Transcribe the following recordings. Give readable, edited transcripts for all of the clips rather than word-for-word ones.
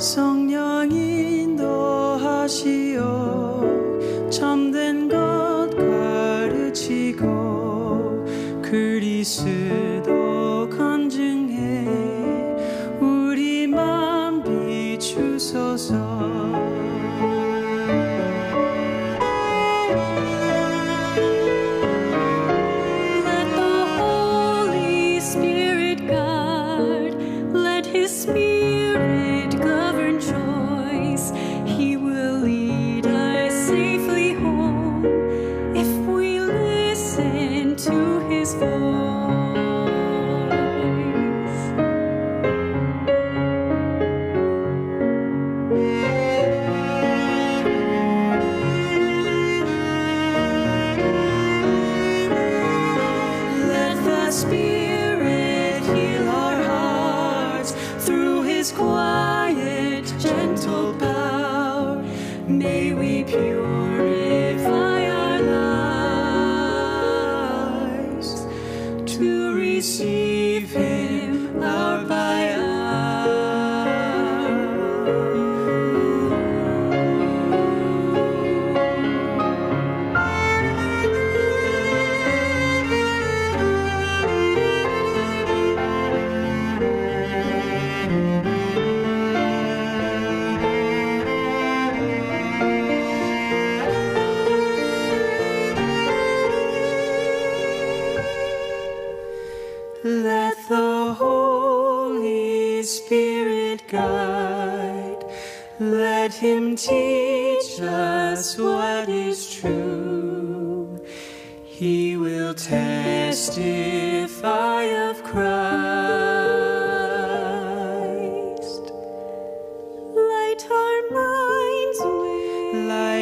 성령 인도하시어 참된 것 가르치고 그리스도 간증해 우리 맘 비추소서. Let the Holy Spirit guide. Let Him teach us what is true. He will testify of Christ. Light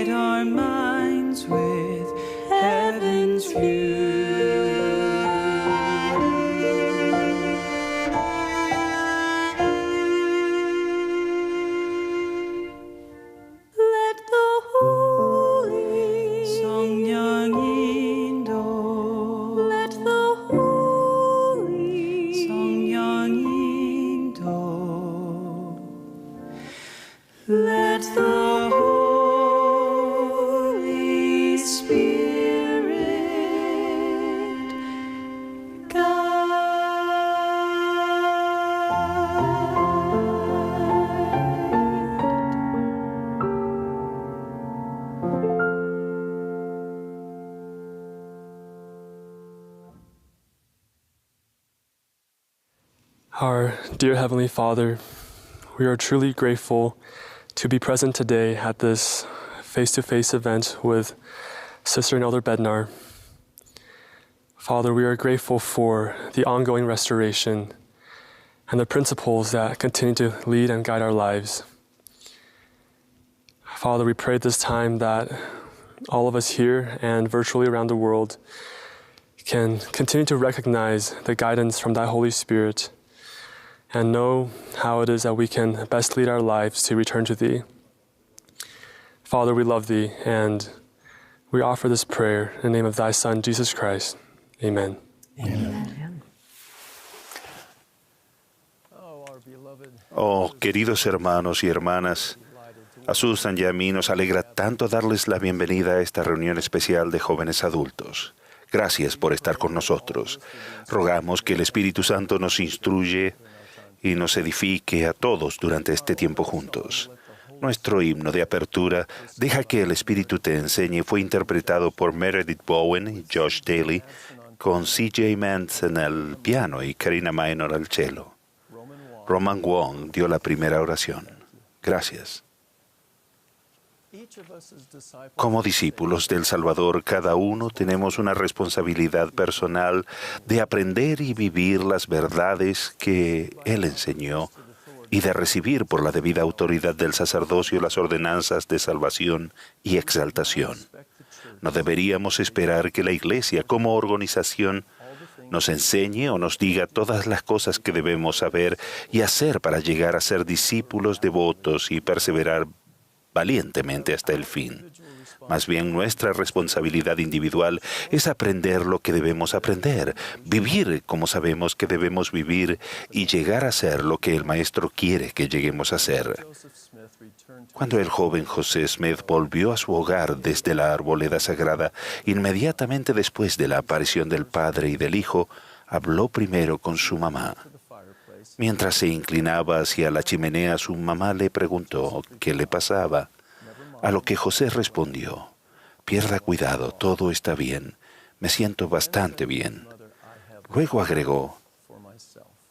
our minds with heaven's view. Let the Holy Spirit Our dear Heavenly Father, we are truly grateful to be present today at this face-to-face event with Sister and Elder Bednar. Father, we are grateful for the ongoing restoration and the principles that continue to lead and guide our lives. Father, we pray this time that all of us here and virtually around the world can continue to recognize the guidance from Thy Holy Spirit and know how it is that we can best lead our lives to return to Thee. Father, we love Thee, and we offer this prayer in the name of Thy Son, Jesus Christ. Amen. Amen. Oh, queridos hermanos y hermanas, a Susan y a mí nos alegra tanto darles la bienvenida a esta reunión especial de jóvenes adultos. Gracias por estar con nosotros. Rogamos que el Espíritu Santo nos instruye y nos edifique a todos durante este tiempo juntos. Nuestro himno de apertura, Deja que el Espíritu te enseñe, fue interpretado por Meredith Bowen y Josh Daly, con C.J. Manson al piano y Karina Minor al cello. Roman Wong dio la primera oración. Gracias. Como discípulos del Salvador, cada uno tenemos una responsabilidad personal de aprender y vivir las verdades que Él enseñó y de recibir por la debida autoridad del sacerdocio las ordenanzas de salvación y exaltación. No deberíamos esperar que la Iglesia, como organización, nos enseñe o nos diga todas las cosas que debemos saber y hacer para llegar a ser discípulos devotos y perseverar valientemente hasta el fin. Más bien, nuestra responsabilidad individual es aprender lo que debemos aprender, vivir como sabemos que debemos vivir y llegar a ser lo que el Maestro quiere que lleguemos a ser. Cuando el joven José Smith volvió a su hogar desde la arboleda sagrada, inmediatamente después de la aparición del Padre y del Hijo, habló primero con su mamá. Mientras se inclinaba hacia la chimenea, su mamá le preguntó qué le pasaba, a lo que José respondió: «Pierda cuidado, todo está bien, me siento bastante bien». Luego agregó: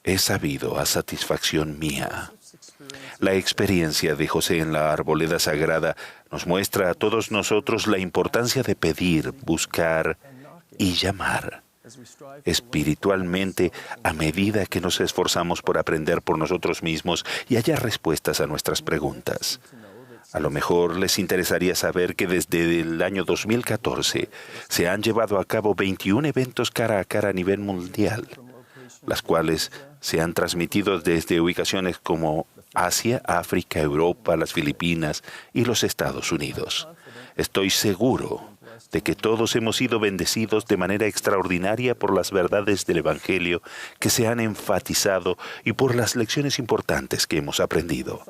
«He sabido a satisfacción mía». La experiencia de José en la arboleda sagrada nos muestra a todos nosotros la importancia de pedir, buscar y llamar. Espiritualmente, a medida que nos esforzamos por aprender por nosotros mismos y hallar respuestas a nuestras preguntas. A lo mejor les interesaría saber que desde el año 2014 se han llevado a cabo 21 eventos cara a cara a nivel mundial, las cuales se han transmitido desde ubicaciones como Asia, África, Europa, las Filipinas y los Estados Unidos. Estoy seguro de que todos hemos sido bendecidos de manera extraordinaria por las verdades del Evangelio que se han enfatizado y por las lecciones importantes que hemos aprendido.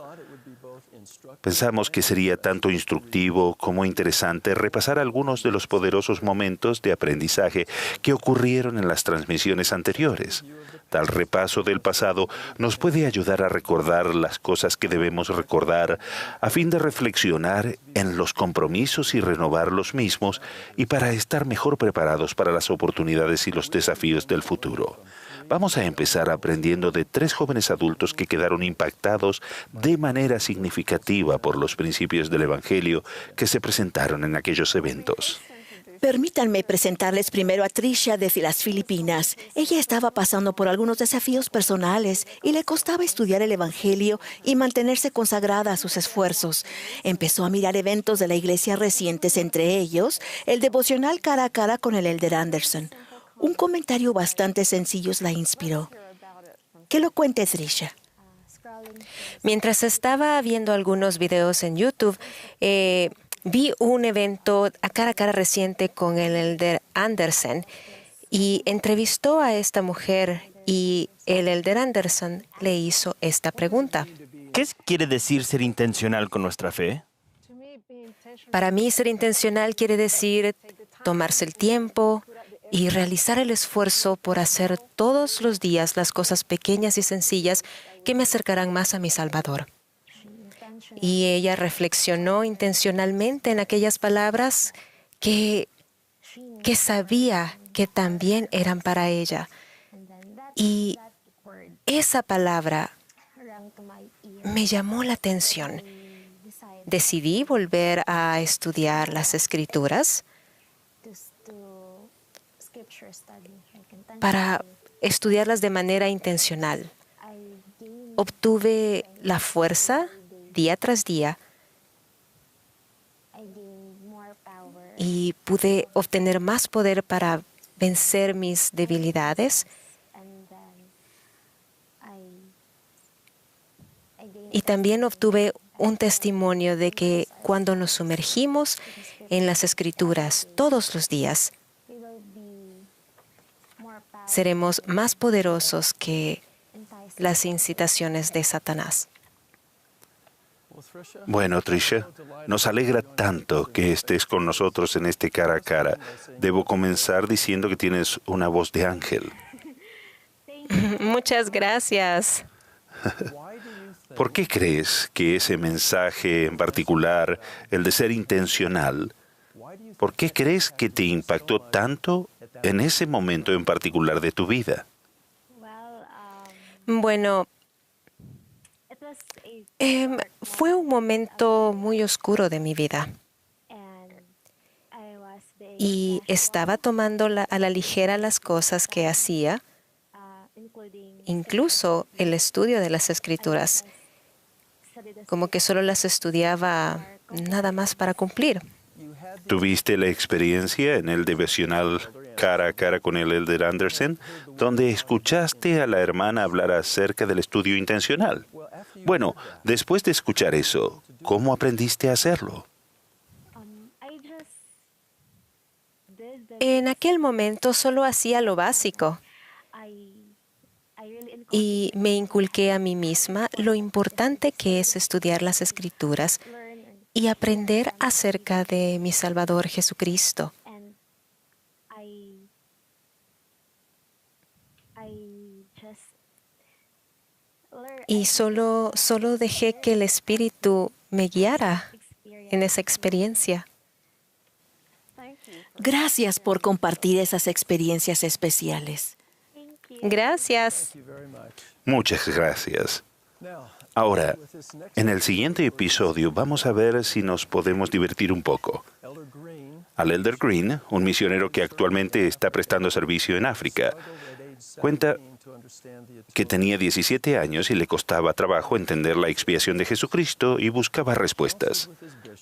Pensamos que sería tanto instructivo como interesante repasar algunos de los poderosos momentos de aprendizaje que ocurrieron en las transmisiones anteriores. Tal repaso del pasado nos puede ayudar a recordar las cosas que debemos recordar a fin de reflexionar en los compromisos y renovar los mismos y para estar mejor preparados para las oportunidades y los desafíos del futuro. Vamos a empezar aprendiendo de 3 jóvenes adultos que quedaron impactados de manera significativa por los principios del Evangelio que se presentaron en aquellos eventos. Permítanme presentarles primero a Tricia de las Filipinas. Ella estaba pasando por algunos desafíos personales y le costaba estudiar el Evangelio y mantenerse consagrada a sus esfuerzos. Empezó a mirar eventos de la iglesia recientes, entre ellos el devocional cara a cara con el Elder Anderson. Un comentario bastante sencillo la inspiró. Que lo cuente Tricia. Mientras estaba viendo algunos videos en YouTube, vi un evento a cara reciente con el Elder Anderson y entrevistó a esta mujer y el Elder Anderson le hizo esta pregunta. ¿Qué quiere decir ser intencional con nuestra fe? Para mí, ser intencional quiere decir tomarse el tiempo y realizar el esfuerzo por hacer todos los días las cosas pequeñas y sencillas que me acercarán más a mi Salvador. Y ella reflexionó intencionalmente en aquellas palabras que sabía que también eran para ella. Y esa palabra me llamó la atención. Decidí volver a estudiar las Escrituras para estudiarlas de manera intencional. Obtuve la fuerza día tras día y pude obtener más poder para vencer mis debilidades y también obtuve un testimonio de que cuando nos sumergimos en las Escrituras todos los días, seremos más poderosos que las incitaciones de Satanás. Bueno, Tricia, nos alegra tanto que estés con nosotros en este cara a cara. Debo comenzar diciendo que tienes una voz de ángel. Muchas gracias. ¿Por qué crees que ese mensaje en particular, el de ser intencional, por qué crees que te impactó tanto en ese momento en particular de tu vida? Bueno, fue un momento muy oscuro de mi vida y estaba tomando a la ligera las cosas que hacía, incluso el estudio de las Escrituras, como que solo las estudiaba nada más para cumplir. ¿Tuviste la experiencia en el devocional cara a cara con el Elder Anderson, donde escuchaste a la hermana hablar acerca del estudio intencional? Bueno, después de escuchar eso, ¿cómo aprendiste a hacerlo? En aquel momento solo hacía lo básico y me inculqué a mí misma lo importante que es estudiar las Escrituras y aprender acerca de mi Salvador Jesucristo. Y solo dejé que el Espíritu me guiara en esa experiencia. Gracias por compartir esas experiencias especiales. Gracias. Muchas gracias. Ahora, en el siguiente episodio vamos a ver si nos podemos divertir un poco. Al Elder Green, un misionero que actualmente está prestando servicio en África, cuenta que tenía 17 años y le costaba trabajo entender la expiación de Jesucristo y buscaba respuestas.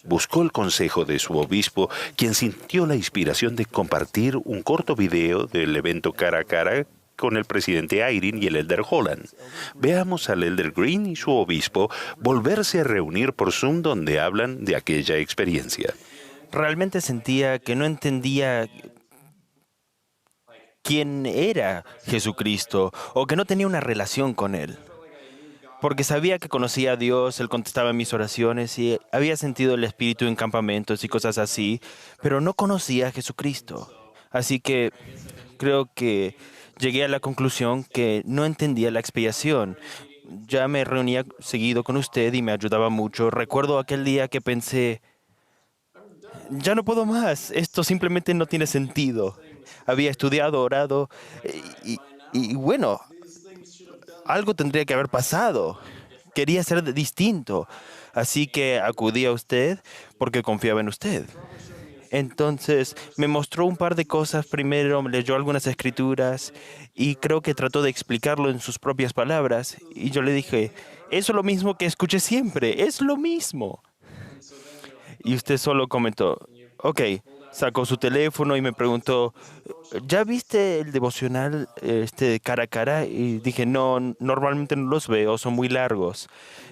Buscó el consejo de su obispo, quien sintió la inspiración de compartir un corto video del evento cara a cara con el presidente Eyring y el Elder Holland. Veamos al Elder Green y su obispo volverse a reunir por Zoom donde hablan de aquella experiencia. Realmente sentía que no entendía quién era Jesucristo o que no tenía una relación con Él. Porque sabía que conocía a Dios, Él contestaba mis oraciones y había sentido el Espíritu en campamentos y cosas así, pero no conocía a Jesucristo. Así que creo que llegué a la conclusión que no entendía la expiación. Ya me reunía seguido con usted y me ayudaba mucho. Recuerdo aquel día que pensé, ya no puedo más, esto simplemente no tiene sentido. Había estudiado, orado y bueno, algo tendría que haber pasado. Quería ser distinto, así que acudí a usted porque confiaba en usted. Entonces me mostró un par de cosas. Primero me leyó algunas escrituras y creo que trató de explicarlo en sus propias palabras. Y yo le dije, eso es lo mismo que escuché siempre, es lo mismo. Y usted solo comentó, ok, sacó su teléfono y me preguntó, ¿ya viste el devocional de cara a cara? Y dije, no, normalmente no los veo, son muy largos.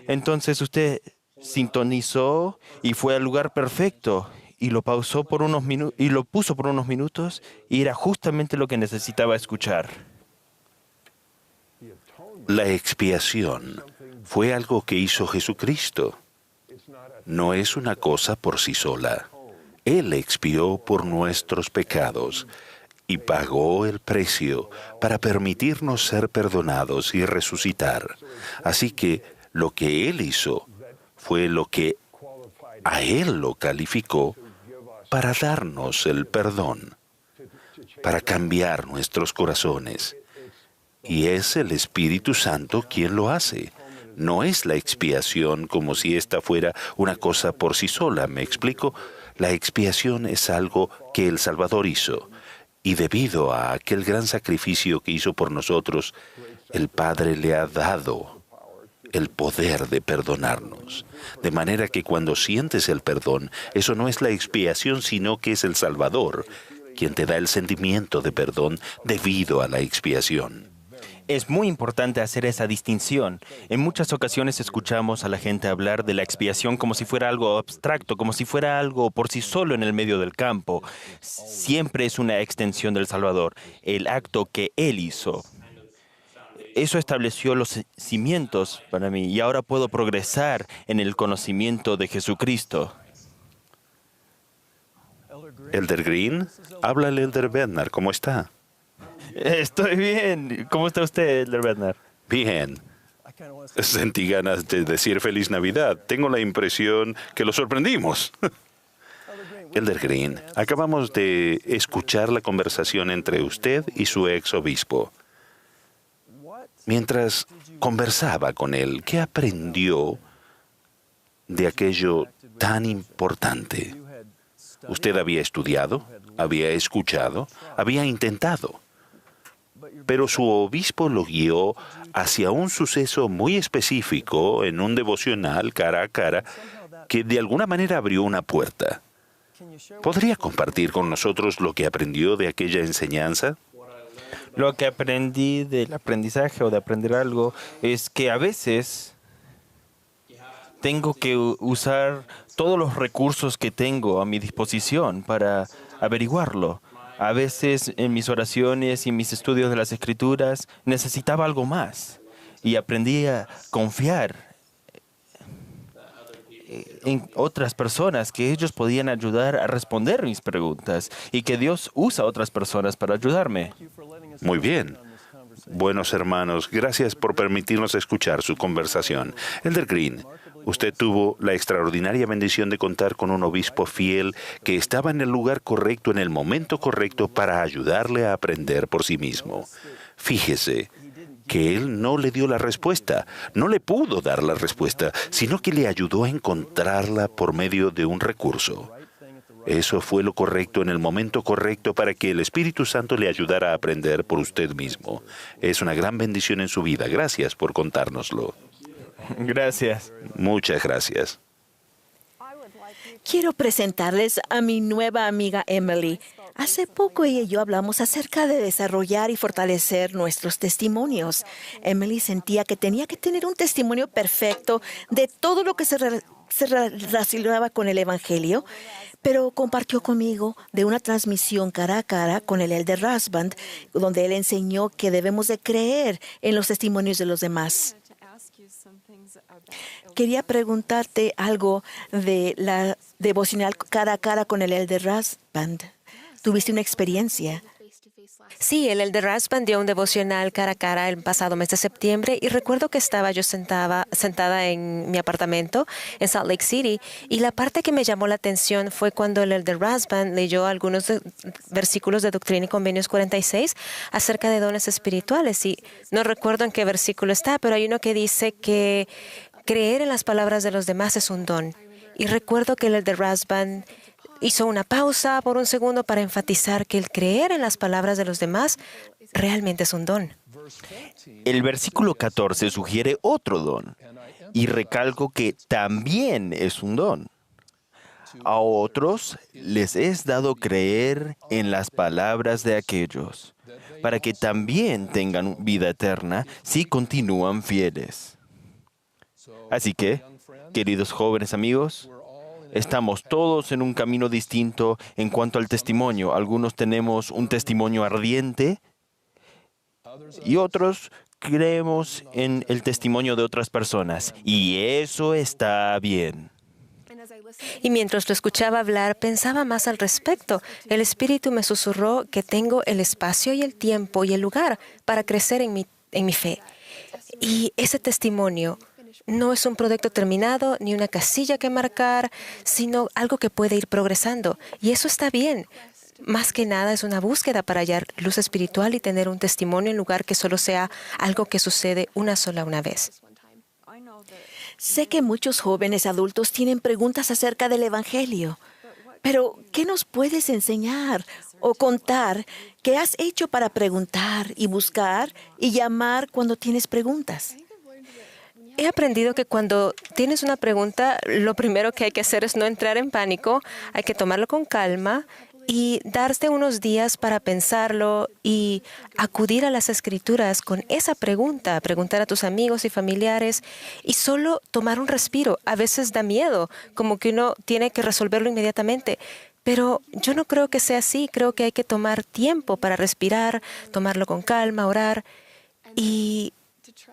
Entonces usted sintonizó y fue al lugar perfecto y lo pausó por unos minutos y lo puso por unos minutos y era justamente lo que necesitaba escuchar. La expiación fue algo que hizo Jesucristo. No es una cosa por sí sola. Él expió por nuestros pecados y pagó el precio para permitirnos ser perdonados y resucitar. Así que lo que Él hizo fue lo que a Él lo calificó para darnos el perdón, para cambiar nuestros corazones. Y es el Espíritu Santo quien lo hace. No es la expiación como si esta fuera una cosa por sí sola, ¿me explico? La expiación es algo que el Salvador hizo. Y debido a aquel gran sacrificio que hizo por nosotros, el Padre le ha dado el poder de perdonarnos. De manera que cuando sientes el perdón, eso no es la expiación, sino que es el Salvador quien te da el sentimiento de perdón debido a la expiación. Es muy importante hacer esa distinción. En muchas ocasiones escuchamos a la gente hablar de la expiación como si fuera algo abstracto, como si fuera algo por sí solo en el medio del campo. Siempre es una extensión del Salvador, el acto que Él hizo. Eso estableció los cimientos para mí y ahora puedo progresar en el conocimiento de Jesucristo. Elder Green, habla el Elder Bednar, ¿cómo está? Estoy bien. ¿Cómo está usted, Elder Bednar? Bien. Sentí ganas de decir Feliz Navidad. Tengo la impresión que lo sorprendimos. Elder Green, acabamos de escuchar la conversación entre usted y su ex obispo. Mientras conversaba con él, ¿qué aprendió de aquello tan importante? Usted había estudiado, había escuchado, había intentado. Pero su obispo lo guió hacia un suceso muy específico en un devocional cara a cara que de alguna manera abrió una puerta. ¿Podría compartir con nosotros lo que aprendió de aquella enseñanza? Lo que aprendí del aprendizaje o de aprender algo es que a veces tengo que usar todos los recursos que tengo a mi disposición para averiguarlo. A veces en mis oraciones y en mis estudios de las Escrituras necesitaba algo más y aprendí a confiar en otras personas, que ellos podían ayudar a responder mis preguntas y que Dios usa a otras personas para ayudarme. Muy bien. Buenos hermanos, gracias por permitirnos escuchar su conversación. Elder Green, usted tuvo la extraordinaria bendición de contar con un obispo fiel que estaba en el lugar correcto en el momento correcto para ayudarle a aprender por sí mismo. Fíjese que él no le dio la respuesta, no le pudo dar la respuesta, sino que le ayudó a encontrarla por medio de un recurso. Eso fue lo correcto en el momento correcto para que el Espíritu Santo le ayudara a aprender por usted mismo. Es una gran bendición en su vida. Gracias por contárnoslo. Gracias. Muchas gracias. Quiero presentarles a mi nueva amiga Emily. Hace poco ella y yo hablamos acerca de desarrollar y fortalecer nuestros testimonios. Emily sentía que tenía que tener un testimonio perfecto de todo lo que se relacionaba con el Evangelio, pero compartió conmigo de una transmisión cara a cara con el Elder Rasband, donde él enseñó que debemos de creer en los testimonios de los demás. Quería preguntarte algo de la devocional cara a cara con el Elder Rasband. ¿Tuviste una experiencia? Sí, el Elder Rasband dio un devocional cara a cara el pasado mes de septiembre y recuerdo que estaba yo sentada en mi apartamento en Salt Lake City y la parte que me llamó la atención fue cuando el Elder Rasband leyó algunos versículos de Doctrina y Convenios 46 acerca de dones espirituales y no recuerdo en qué versículo está, pero hay uno que dice que creer en las palabras de los demás es un don. Y recuerdo que el Elder Rasband hizo una pausa por un segundo para enfatizar que el creer en las palabras de los demás realmente es un don. El versículo 14 sugiere otro don y recalco que también es un don. A otros les es dado creer en las palabras de aquellos, para que también tengan vida eterna si continúan fieles. Así que, queridos jóvenes amigos, estamos todos en un camino distinto en cuanto al testimonio. Algunos tenemos un testimonio ardiente y otros creemos en el testimonio de otras personas. Y eso está bien. Y mientras lo escuchaba hablar, pensaba más al respecto. El Espíritu me susurró que tengo el espacio y el tiempo y el lugar para crecer en mi fe. Y ese testimonio no es un producto terminado ni una casilla que marcar, sino algo que puede ir progresando. Y eso está bien. Más que nada es una búsqueda para hallar luz espiritual y tener un testimonio en lugar que solo sea algo que sucede una vez. Sé que muchos jóvenes adultos tienen preguntas acerca del Evangelio, pero ¿qué nos puedes enseñar o contar que has hecho para preguntar y buscar y llamar cuando tienes preguntas? He aprendido que cuando tienes una pregunta, lo primero que hay que hacer es no entrar en pánico, hay que tomarlo con calma y darte unos días para pensarlo y acudir a las Escrituras con esa pregunta, preguntar a tus amigos y familiares y solo tomar un respiro. A veces da miedo, como que uno tiene que resolverlo inmediatamente. Pero yo no creo que sea así, creo que hay que tomar tiempo para respirar, tomarlo con calma, orar y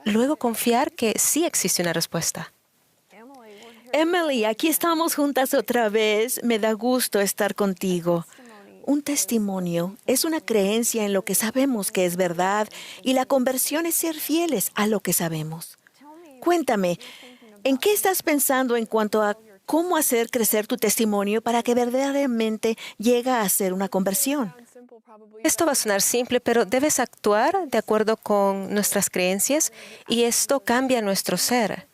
luego confiar que sí existe una respuesta. Emily, aquí estamos juntas otra vez. Me da gusto estar contigo. Un testimonio es una creencia en lo que sabemos que es verdad y la conversión es ser fieles a lo que sabemos. Cuéntame, ¿en qué estás pensando en cuanto a cómo hacer crecer tu testimonio para que verdaderamente llegue a ser una conversión? Esto va a sonar simple, pero debes actuar de acuerdo con nuestras creencias y esto cambia nuestro ser.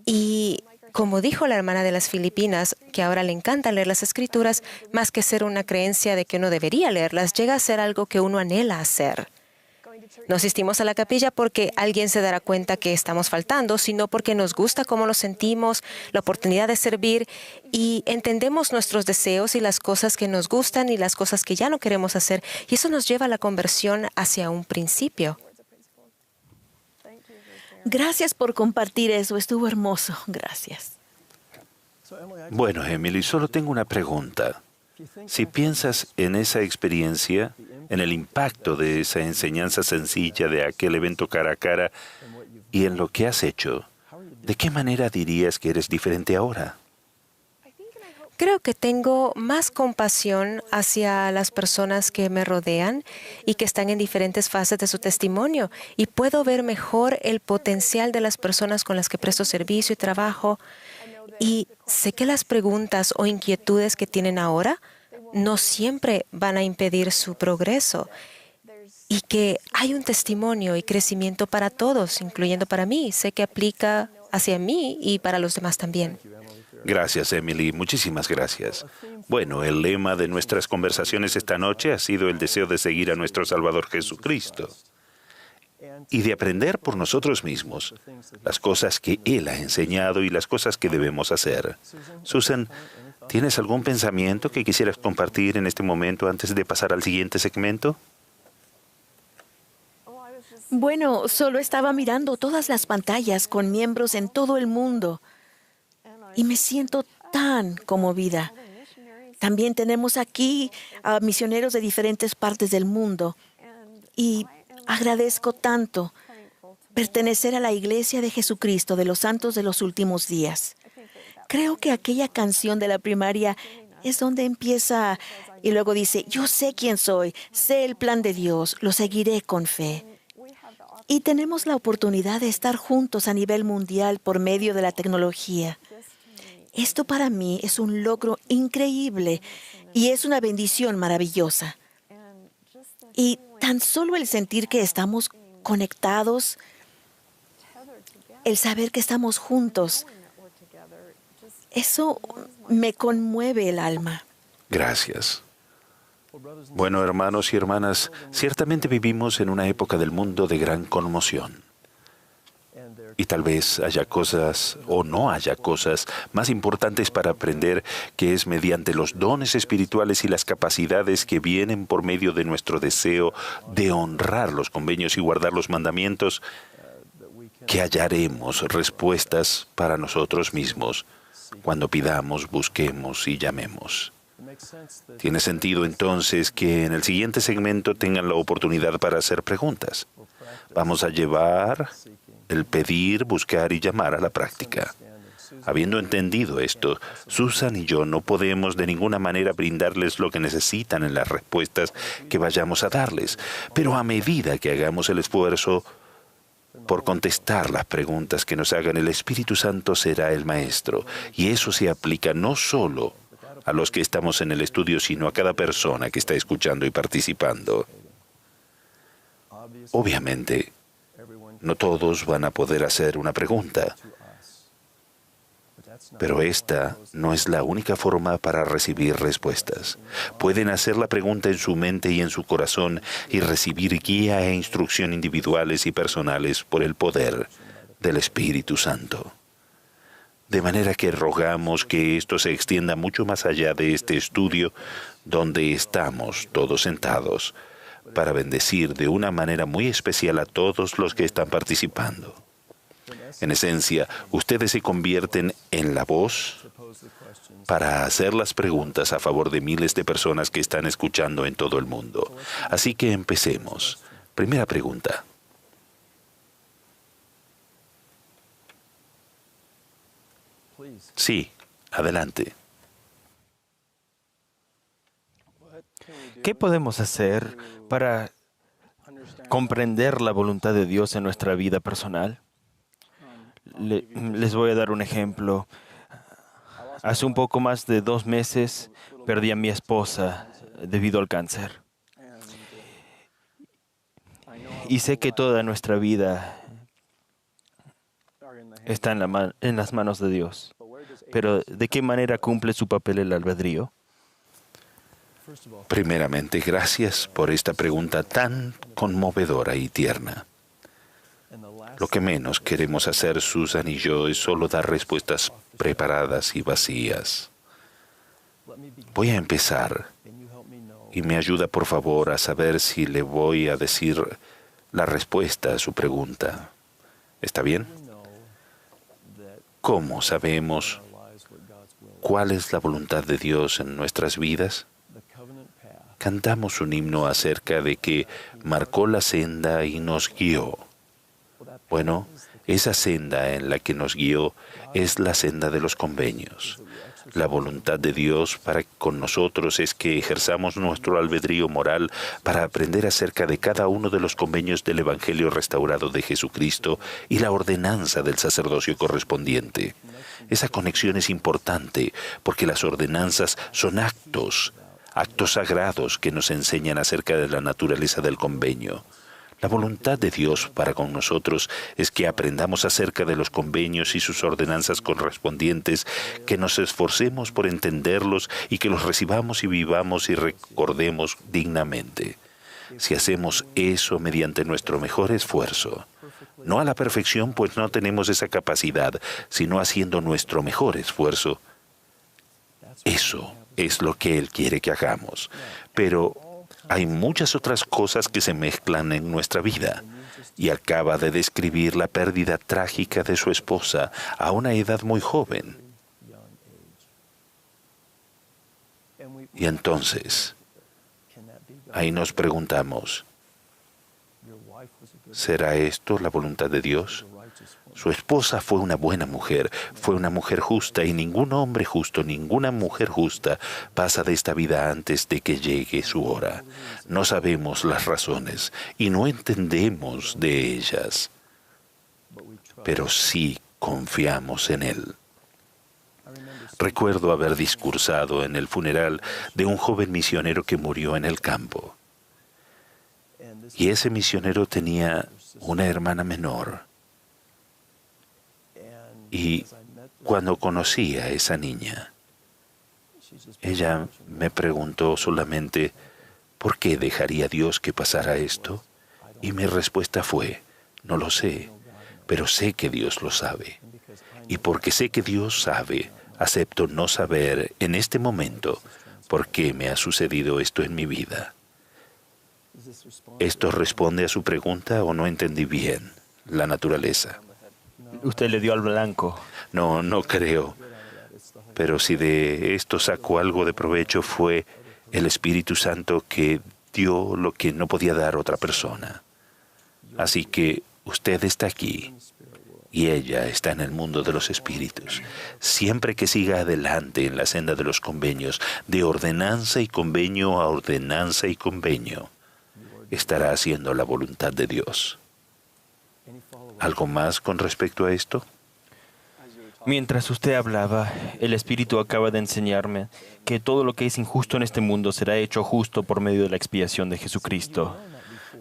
Y como dijo la hermana de las Filipinas, que ahora le encanta leer las Escrituras, más que ser una creencia de que uno debería leerlas, llega a ser algo que uno anhela hacer. No asistimos a la capilla porque alguien se dará cuenta que estamos faltando, sino porque nos gusta cómo nos sentimos, la oportunidad de servir y entendemos nuestros deseos y las cosas que nos gustan y las cosas que ya no queremos hacer. Y eso nos lleva a la conversión hacia un principio. Gracias por compartir eso. Estuvo hermoso. Gracias. Bueno, Emily, solo tengo una pregunta. Si piensas en esa experiencia, en el impacto de esa enseñanza sencilla de aquel evento cara a cara y en lo que has hecho, ¿de qué manera dirías que eres diferente ahora? Creo que tengo más compasión hacia las personas que me rodean y que están en diferentes fases de su testimonio, y puedo ver mejor el potencial de las personas con las que presto servicio y trabajo. Y sé que las preguntas o inquietudes que tienen ahora no siempre van a impedir su progreso, y que hay un testimonio y crecimiento para todos, incluyendo para mí. Sé que aplica hacia mí y para los demás también. Gracias, Emily. Muchísimas gracias. Bueno, el lema de nuestras conversaciones esta noche ha sido el deseo de seguir a nuestro Salvador Jesucristo y de aprender por nosotros mismos las cosas que Él ha enseñado y las cosas que debemos hacer. Susan, ¿tienes algún pensamiento que quisieras compartir en este momento antes de pasar al siguiente segmento? Bueno, solo estaba mirando todas las pantallas con miembros en todo el mundo y me siento tan conmovida. También tenemos aquí a misioneros de diferentes partes del mundo y agradezco tanto pertenecer a la Iglesia de Jesucristo de los Santos de los Últimos Días. Creo que aquella canción de la primaria es donde empieza y luego dice: yo sé quién soy, sé el plan de Dios, lo seguiré con fe. Y tenemos la oportunidad de estar juntos a nivel mundial por medio de la tecnología. Esto para mí es un logro increíble y es una bendición maravillosa. Y tan solo el sentir que estamos conectados, el saber que estamos juntos, eso me conmueve el alma. Gracias. Bueno, hermanos y hermanas, ciertamente vivimos en una época del mundo de gran conmoción. Y tal vez haya cosas o no haya cosas más importantes para aprender, que es mediante los dones espirituales y las capacidades que vienen por medio de nuestro deseo de honrar los convenios y guardar los mandamientos, que hallaremos respuestas para nosotros mismos cuando pidamos, busquemos y llamemos. Tiene sentido entonces que en el siguiente segmento tengan la oportunidad para hacer preguntas. Vamos a llevar el pedir, buscar y llamar a la práctica. Habiendo entendido esto, Susan y yo no podemos de ninguna manera brindarles lo que necesitan en las respuestas que vayamos a darles, pero a medida que hagamos el esfuerzo por contestar las preguntas que nos hagan, el Espíritu Santo será el Maestro, y eso se aplica no solo a los que estamos en el estudio, sino a cada persona que está escuchando y participando. Obviamente, no todos van a poder hacer una pregunta, pero esta no es la única forma para recibir respuestas. Pueden hacer la pregunta en su mente y en su corazón y recibir guía e instrucción individuales y personales por el poder del Espíritu Santo. De manera que rogamos que esto se extienda mucho más allá de este estudio donde estamos todos sentados, para bendecir de una manera muy especial a todos los que están participando. En esencia, ustedes se convierten en la voz para hacer las preguntas a favor de miles de personas que están escuchando en todo el mundo. Así que empecemos. Primera pregunta. Sí, adelante. ¿Qué podemos hacer para comprender la voluntad de Dios en nuestra vida personal? Les voy a dar un ejemplo. Hace un poco más de 2 meses perdí a mi esposa debido al cáncer. Y sé que toda nuestra vida está en las manos de Dios. Pero ¿de qué manera cumple su papel el albedrío? Primeramente, gracias por esta pregunta tan conmovedora y tierna. Lo que menos queremos hacer Susan y yo es solo dar respuestas preparadas y vacías. Voy a empezar y me ayuda por favor a saber si le voy a decir la respuesta a su pregunta. ¿Está bien? ¿Cómo sabemos cuál es la voluntad de Dios en nuestras vidas? Cantamos un himno acerca de que marcó la senda y nos guió. Bueno, esa senda en la que nos guió es la senda de los convenios. La voluntad de Dios para con nosotros es que ejerzamos nuestro albedrío moral para aprender acerca de cada uno de los convenios del Evangelio restaurado de Jesucristo y la ordenanza del sacerdocio correspondiente. Esa conexión es importante porque las ordenanzas son actos sagrados que nos enseñan acerca de la naturaleza del convenio. La voluntad de Dios para con nosotros es que aprendamos acerca de los convenios y sus ordenanzas correspondientes, que nos esforcemos por entenderlos y que los recibamos y vivamos y recordemos dignamente. Si hacemos eso mediante nuestro mejor esfuerzo, no a la perfección, pues no tenemos esa capacidad, sino haciendo nuestro mejor esfuerzo, eso es lo que Él quiere que hagamos. Pero hay muchas otras cosas que se mezclan en nuestra vida. Y acaba de describir la pérdida trágica de su esposa a una edad muy joven. Y entonces, ahí nos preguntamos, ¿será esto la voluntad de Dios? Su esposa fue una buena mujer, fue una mujer justa, y ningún hombre justo, ninguna mujer justa pasa de esta vida antes de que llegue su hora. No sabemos las razones y no entendemos de ellas, pero sí confiamos en Él. Recuerdo haber discursado en el funeral de un joven misionero que murió en el campo. Y ese misionero tenía una hermana menor. Y cuando conocí a esa niña, ella me preguntó solamente, ¿por qué dejaría Dios que pasara esto? Y mi respuesta fue, no lo sé, pero sé que Dios lo sabe. Y porque sé que Dios sabe, acepto no saber en este momento por qué me ha sucedido esto en mi vida. ¿Esto responde a su pregunta o no entendí bien la naturaleza? Usted le dio al blanco. No, no creo. Pero si de esto saco algo de provecho fue el Espíritu Santo que dio lo que no podía dar otra persona. Así que usted está aquí y ella está en el mundo de los espíritus. Siempre que siga adelante en la senda de los convenios, de ordenanza y convenio a ordenanza y convenio, estará haciendo la voluntad de Dios. ¿Algo más con respecto a esto? Mientras usted hablaba, el Espíritu acaba de enseñarme que todo lo que es injusto en este mundo será hecho justo por medio de la expiación de Jesucristo.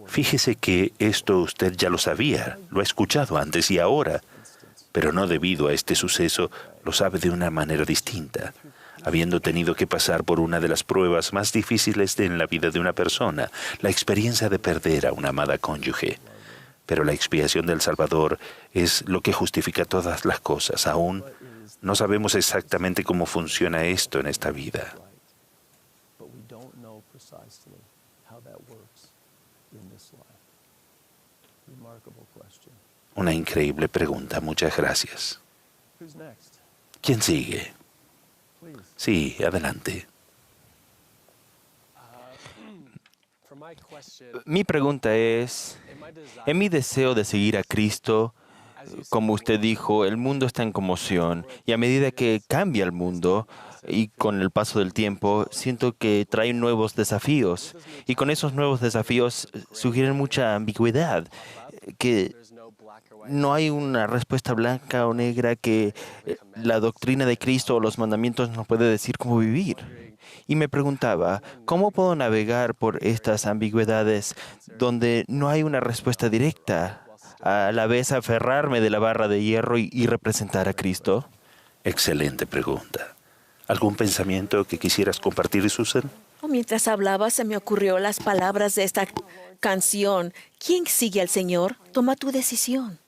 Fíjese que esto usted ya lo sabía, lo ha escuchado antes y ahora, pero no debido a este suceso, lo sabe de una manera distinta, habiendo tenido que pasar por una de las pruebas más difíciles en la vida de una persona, la experiencia de perder a una amada cónyuge. Pero la expiación del Salvador es lo que justifica todas las cosas. Aún no sabemos exactamente cómo funciona esto en esta vida. Una increíble pregunta. Muchas gracias. ¿Quién sigue? Sí, adelante. Mi pregunta es, en mi deseo de seguir a Cristo, como usted dijo, el mundo está en conmoción y a medida que cambia el mundo y con el paso del tiempo, siento que trae nuevos desafíos y con esos nuevos desafíos sugieren mucha ambigüedad, que no hay una respuesta blanca o negra, que la doctrina de Cristo o los mandamientos nos puede decir cómo vivir. Y me preguntaba, ¿cómo puedo navegar por estas ambigüedades donde no hay una respuesta directa, a la vez aferrarme de la barra de hierro y representar a Cristo? Excelente pregunta. ¿Algún pensamiento que quisieras compartir, Susan? Mientras hablaba, se me ocurrió las palabras de esta canción. ¿Quién sigue al Señor? Toma tu decisión.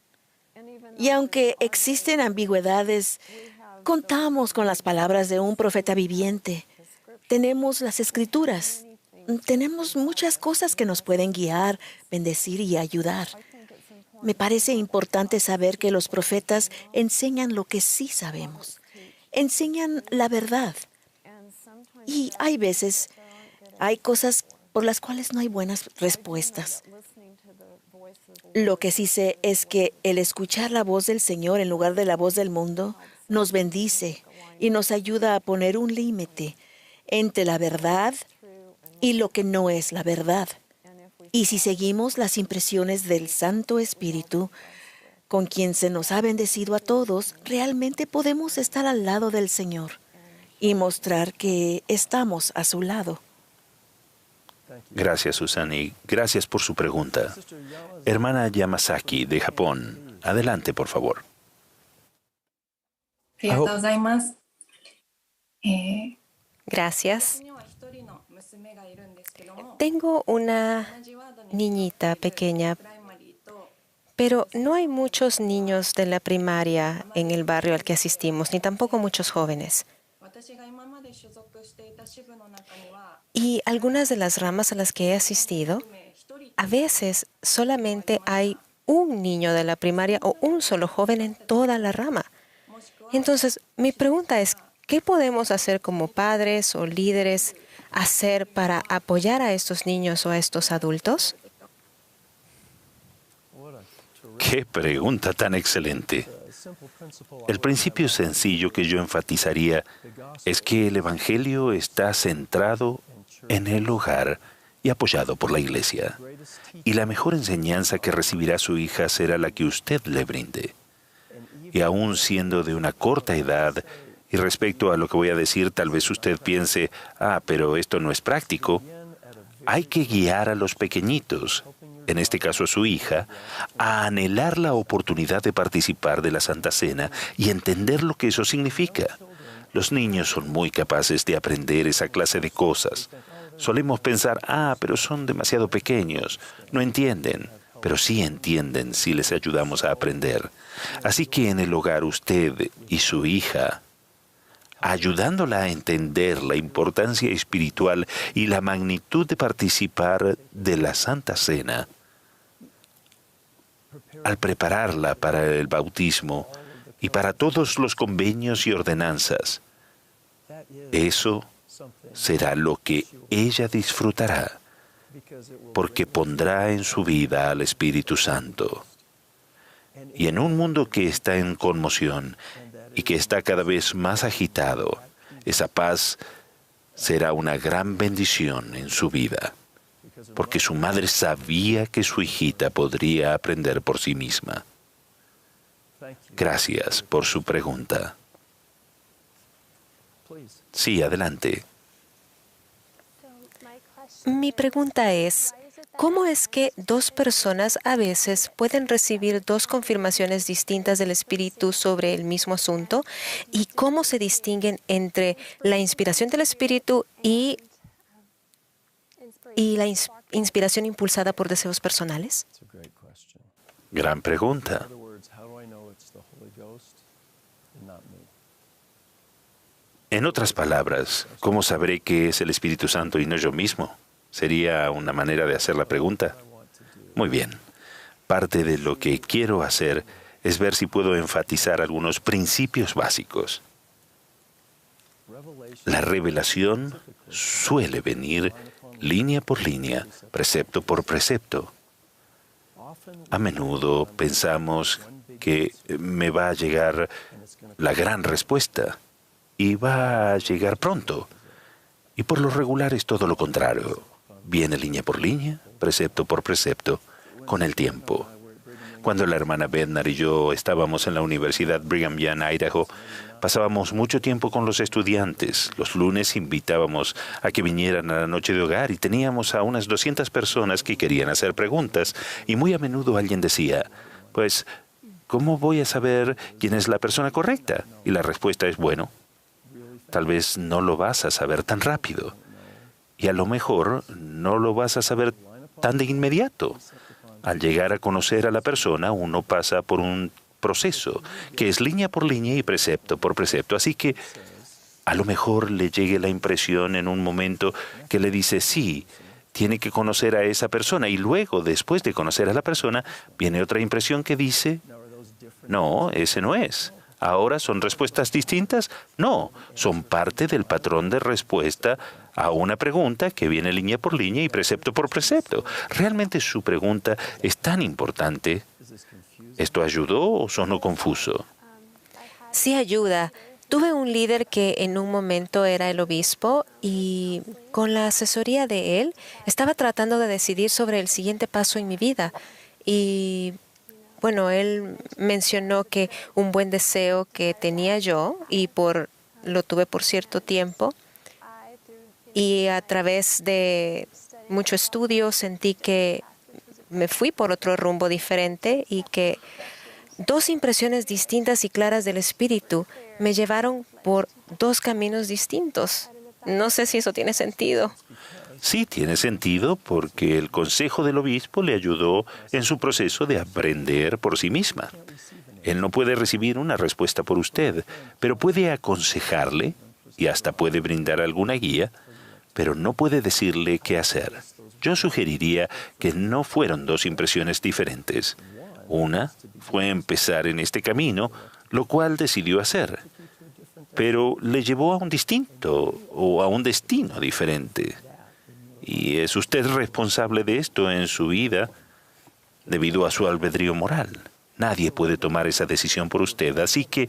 Y aunque existen ambigüedades, contamos con las palabras de un profeta viviente. Tenemos las Escrituras. Tenemos muchas cosas que nos pueden guiar, bendecir y ayudar. Me parece importante saber que los profetas enseñan lo que sí sabemos. enseñan la verdad. Y hay veces, hay cosas por las cuales no hay buenas respuestas. Lo que sí sé es que el escuchar la voz del Señor en lugar de la voz del mundo nos bendice y nos ayuda a poner un límite entre la verdad y lo que no es la verdad. Y si seguimos las impresiones del Santo Espíritu, con quien se nos ha bendecido a todos, realmente podemos estar al lado del Señor y mostrar que estamos a su lado. Gracias, Susan, y gracias por su pregunta. Hermana Yamazaki, de Japón, adelante, por favor. ありがとうございます。Gracias. 私には一人の娘がいるんですけども、 Tengo una 同じワードに niñita pequeña, プライマリーと pero no hay muchos niños de la primaria en el barrio al que asistimos, ni tampoco muchos jóvenes. 私が今まで所属していた支部の中には Y algunas de las ramas a las que he asistido, 一人 a veces solamente hay un niño de la primaria o un solo joven en toda la rama. Entonces, mi pregunta es, ¿qué podemos hacer como padres o líderes hacer para apoyar a estos niños o a estos adultos? ¡Qué pregunta tan excelente! El principio sencillo que yo enfatizaría es que el Evangelio está centrado en el hogar y apoyado por la Iglesia. Y la mejor enseñanza que recibirá su hija será la que usted le brinde. Y aún siendo de una corta edad, y respecto a lo que voy a decir, tal vez usted piense, pero esto no es práctico. Hay que guiar a los pequeñitos, en este caso a su hija, a anhelar la oportunidad de participar de la Santa Cena y entender lo que eso significa. Los niños son muy capaces de aprender esa clase de cosas. Solemos pensar, pero son demasiado pequeños, no entienden. Pero sí entienden si les ayudamos a aprender. Así que en el hogar usted y su hija, ayudándola a entender la importancia espiritual y la magnitud de participar de la Santa Cena, al prepararla para el bautismo y para todos los convenios y ordenanzas, eso será lo que ella disfrutará, porque pondrá en su vida al Espíritu Santo. Y en un mundo que está en conmoción y que está cada vez más agitado, esa paz será una gran bendición en su vida, porque su madre sabía que su hijita podría aprender por sí misma. Gracias por su pregunta. Sí, adelante. Mi pregunta es, ¿cómo es que dos personas a veces pueden recibir dos confirmaciones distintas del Espíritu sobre el mismo asunto? ¿Y cómo se distinguen entre la inspiración del Espíritu y la inspiración impulsada por deseos personales? Gran pregunta. En otras palabras, ¿cómo sabré que es el Espíritu Santo y no yo mismo? ¿Sería una manera de hacer la pregunta? Muy bien. Parte de lo que quiero hacer es ver si puedo enfatizar algunos principios básicos. La revelación suele venir línea por línea, precepto por precepto. A menudo pensamos que me va a llegar la gran respuesta y va a llegar pronto. Y por lo regular es todo lo contrario. Viene línea por línea, precepto por precepto, con el tiempo. Cuando la hermana Bednar y yo estábamos en la Universidad Brigham Young, Idaho, pasábamos mucho tiempo con los estudiantes. Los lunes invitábamos a que vinieran a la noche de hogar y teníamos a unas 200 personas que querían hacer preguntas. Y muy a menudo alguien decía, pues, ¿cómo voy a saber quién es la persona correcta? Y la respuesta es, bueno, tal vez no lo vas a saber tan rápido. Y a lo mejor no lo vas a saber tan de inmediato. Al llegar a conocer a la persona, uno pasa por un proceso que es línea por línea y precepto por precepto. Así que a lo mejor le llegue la impresión en un momento que le dice, sí, tiene que conocer a esa persona. Y luego, después de conocer a la persona, viene otra impresión que dice, no, ese no es. ¿Ahora son respuestas distintas? No, son parte del patrón de respuesta a una pregunta que viene línea por línea y precepto por precepto. ¿Realmente su pregunta es tan importante? ¿Esto ayudó o sonó confuso? Sí ayuda. Tuve un líder que en un momento era el obispo y con la asesoría de él estaba tratando de decidir sobre el siguiente paso en mi vida. Y bueno, él mencionó que un buen deseo que tenía yo lo tuve por cierto tiempo y a través de mucho estudio sentí que me fui por otro rumbo diferente y que dos impresiones distintas y claras del Espíritu me llevaron por dos caminos distintos. No sé si eso tiene sentido. Sí, tiene sentido porque el consejo del obispo le ayudó en su proceso de aprender por sí misma. Él no puede recibir una respuesta por usted, pero puede aconsejarle y hasta puede brindar alguna guía, pero no puede decirle qué hacer. Yo sugeriría que no fueron dos impresiones diferentes. Una fue empezar en este camino, lo cual decidió hacer, pero le llevó a un distinto o a un destino diferente. Y es usted responsable de esto en su vida debido a su albedrío moral. Nadie puede tomar esa decisión por usted, así que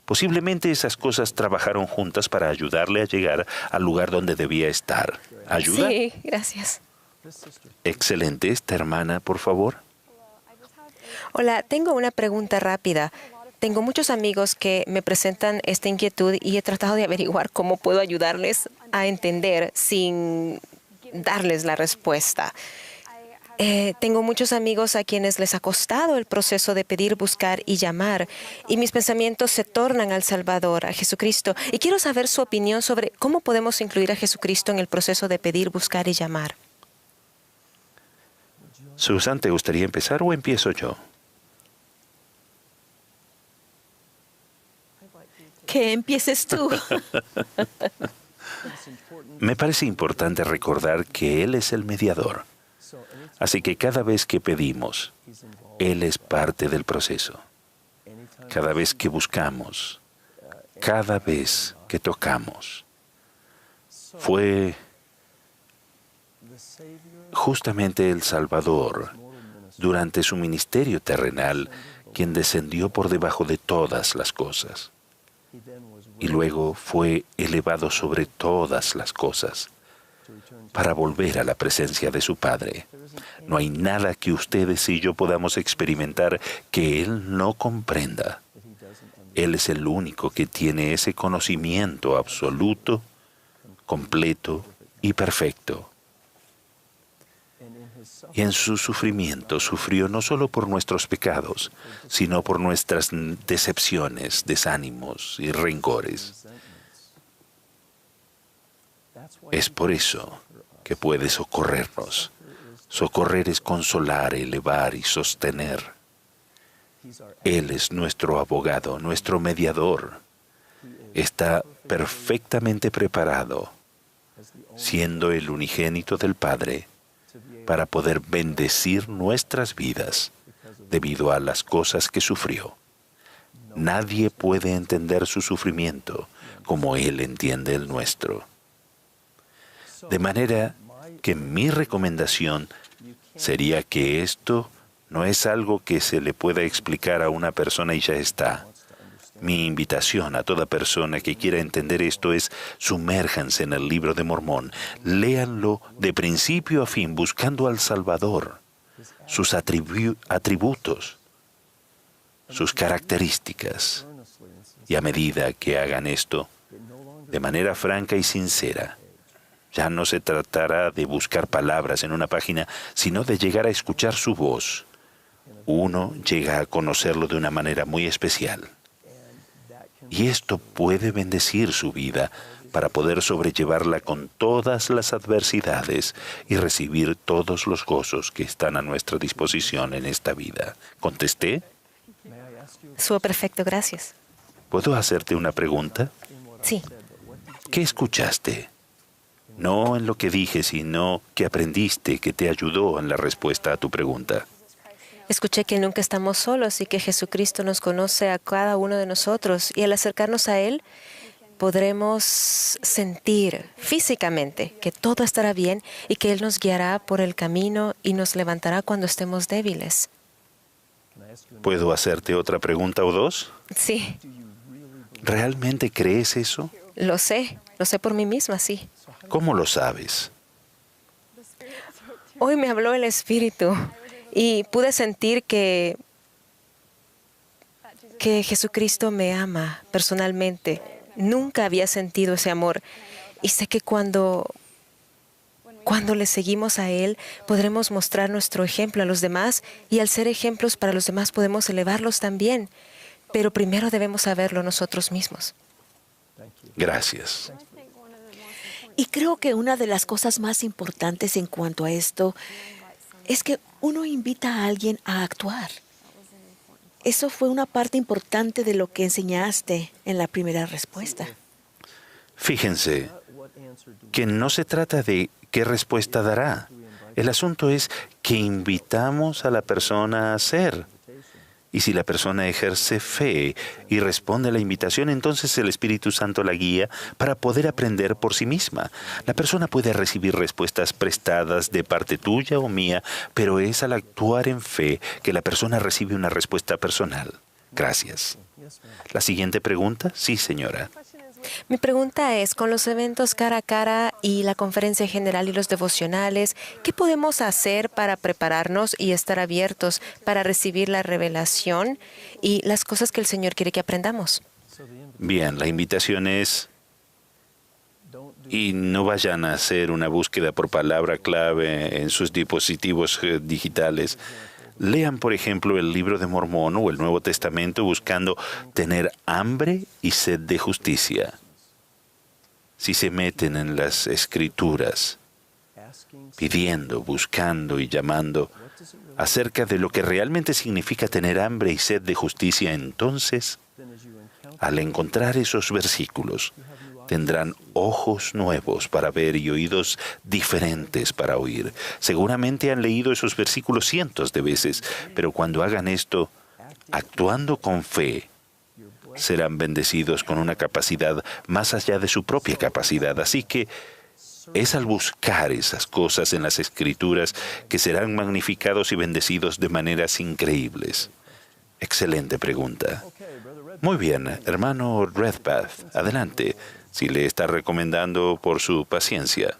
posiblemente esas cosas trabajaron juntas para ayudarle a llegar al lugar donde debía estar. ¿Ayuda? Sí, gracias. Excelente. Esta hermana, por favor. Hola, tengo una pregunta rápida. Tengo muchos amigos que me presentan esta inquietud y he tratado de averiguar cómo puedo ayudarles a entender sin darles la respuesta. Tengo muchos amigos a quienes les ha costado el proceso de pedir, buscar y llamar, y mis pensamientos se tornan al Salvador, a Jesucristo. Y quiero saber su opinión sobre cómo podemos incluir a Jesucristo en el proceso de pedir, buscar y llamar. Susan, ¿te gustaría empezar o empiezo yo? Que empieces tú. Me parece importante recordar que Él es el mediador. Así que cada vez que pedimos, Él es parte del proceso. Cada vez que buscamos, cada vez que tocamos. Fue justamente el Salvador, durante su ministerio terrenal, quien descendió por debajo de todas las cosas. Y luego fue elevado sobre todas las cosas para volver a la presencia de su Padre. No hay nada que ustedes y yo podamos experimentar que Él no comprenda. Él es el único que tiene ese conocimiento absoluto, completo y perfecto. Y en su sufrimiento sufrió no solo por nuestros pecados, sino por nuestras decepciones, desánimos y rencores. Es por eso que puede socorrernos. Socorrer es consolar, elevar y sostener. Él es nuestro abogado, nuestro mediador. Está perfectamente preparado, siendo el unigénito del Padre, para poder bendecir nuestras vidas debido a las cosas que sufrió. Nadie puede entender su sufrimiento como Él entiende el nuestro. De manera que mi recomendación sería que esto no es algo que se le pueda explicar a una persona y ya está. Mi invitación a toda persona que quiera entender esto es: sumérjanse en el Libro de Mormón, léanlo de principio a fin, buscando al Salvador, sus atributos, sus características. Y a medida que hagan esto, de manera franca y sincera, ya no se tratará de buscar palabras en una página, sino de llegar a escuchar su voz. Uno llega a conocerlo de una manera muy especial. Y esto puede bendecir su vida para poder sobrellevarla con todas las adversidades y recibir todos los gozos que están a nuestra disposición en esta vida. ¿Contesté? Estuvo perfecto, gracias. ¿Puedo hacerte una pregunta? Sí. ¿Qué escuchaste? No en lo que dije, sino que aprendiste, que te ayudó en la respuesta a tu pregunta. Escuché que nunca estamos solos y que Jesucristo nos conoce a cada uno de nosotros, y al acercarnos a Él podremos sentir físicamente que todo estará bien y que Él nos guiará por el camino y nos levantará cuando estemos débiles. ¿Puedo hacerte otra pregunta o dos? Sí, ¿Realmente crees eso? lo sé por mí misma, sí. ¿Cómo lo sabes? Hoy me habló el Espíritu y pude sentir que Jesucristo me ama personalmente. Nunca había sentido ese amor. Y sé que cuando le seguimos a Él, podremos mostrar nuestro ejemplo a los demás, y al ser ejemplos para los demás podemos elevarlos también. Pero primero debemos saberlo nosotros mismos. Gracias. Y creo que una de las cosas más importantes en cuanto a esto es que uno invita a alguien a actuar. Eso fue una parte importante de lo que enseñaste en la primera respuesta. Fíjense que no se trata de qué respuesta dará. El asunto es que invitamos a la persona a hacer. Y si la persona ejerce fe y responde a la invitación, entonces el Espíritu Santo la guía para poder aprender por sí misma. La persona puede recibir respuestas prestadas de parte tuya o mía, pero es al actuar en fe que la persona recibe una respuesta personal. Gracias. ¿La siguiente pregunta? Sí, señora. Mi pregunta es, con los eventos cara a cara y la conferencia general y los devocionales, ¿qué podemos hacer para prepararnos y estar abiertos para recibir la revelación y las cosas que el Señor quiere que aprendamos? Bien, la invitación es, y no vayan a hacer una búsqueda por palabra clave en sus dispositivos digitales. Lean, por ejemplo, el Libro de Mormón o el Nuevo Testamento buscando tener hambre y sed de justicia. Si se meten en las Escrituras, pidiendo, buscando y llamando acerca de lo que realmente significa tener hambre y sed de justicia, entonces, al encontrar esos versículos, tendrán ojos nuevos para ver y oídos diferentes para oír. Seguramente han leído esos versículos cientos de veces, pero cuando hagan esto, actuando con fe, serán bendecidos con una capacidad más allá de su propia capacidad. Así que es al buscar esas cosas en las Escrituras que serán magnificados y bendecidos de maneras increíbles. Excelente pregunta. Muy bien, hermano Redpath, adelante. Si le está recomendando por su paciencia.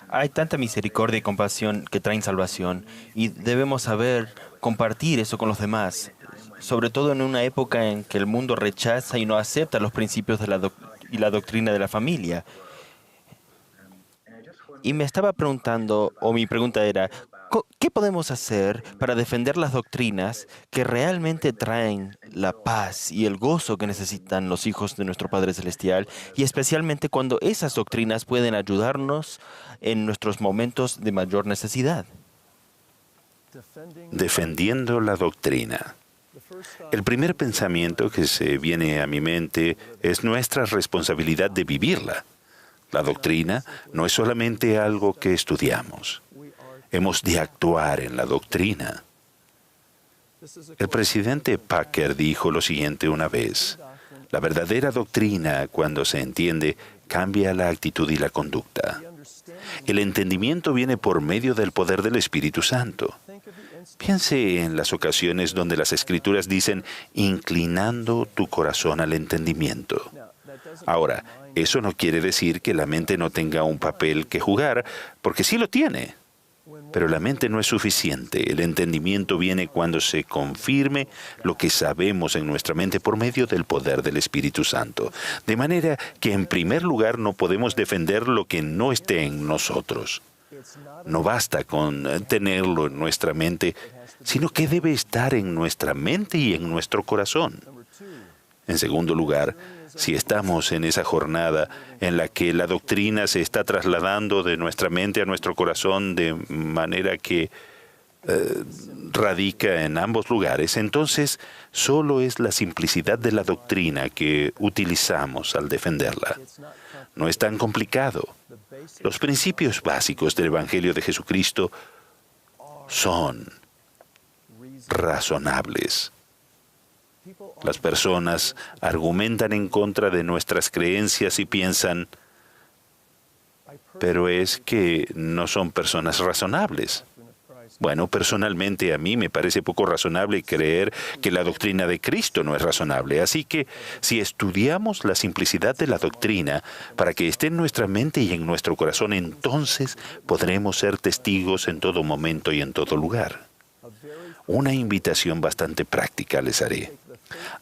Hay tanta misericordia y compasión que traen salvación, y debemos saber compartir eso con los demás, sobre todo en una época en que el mundo rechaza y no acepta los principios de la doctrina de la familia. Y me estaba preguntando, o mi pregunta era, ¿qué podemos hacer para defender las doctrinas que realmente traen la paz y el gozo que necesitan los hijos de nuestro Padre Celestial, y especialmente cuando esas doctrinas pueden ayudarnos en nuestros momentos de mayor necesidad? Defendiendo la doctrina. El primer pensamiento que se viene a mi mente es nuestra responsabilidad de vivirla. La doctrina no es solamente algo que estudiamos. Hemos de actuar en la doctrina. El presidente Packer dijo lo siguiente una vez: la verdadera doctrina, cuando se entiende, cambia la actitud y la conducta. El entendimiento viene por medio del poder del Espíritu Santo. Piense en las ocasiones donde las Escrituras dicen, inclinando tu corazón al entendimiento. Ahora, eso no quiere decir que la mente no tenga un papel que jugar, porque sí lo tiene. Pero la mente no es suficiente. El entendimiento viene cuando se confirme lo que sabemos en nuestra mente por medio del poder del Espíritu Santo. De manera que, en primer lugar, no podemos defender lo que no esté en nosotros. No basta con tenerlo en nuestra mente, sino que debe estar en nuestra mente y en nuestro corazón. En segundo lugar, si estamos en esa jornada en la que la doctrina se está trasladando de nuestra mente a nuestro corazón de manera que radica en ambos lugares, entonces solo es la simplicidad de la doctrina que utilizamos al defenderla. No es tan complicado. Los principios básicos del Evangelio de Jesucristo son razonables. Las personas argumentan en contra de nuestras creencias y piensan, pero es que no son personas razonables. Bueno, personalmente a mí me parece poco razonable creer que la doctrina de Cristo no es razonable. Así que si estudiamos la simplicidad de la doctrina para que esté en nuestra mente y en nuestro corazón, entonces podremos ser testigos en todo momento y en todo lugar. Una invitación bastante práctica les haré.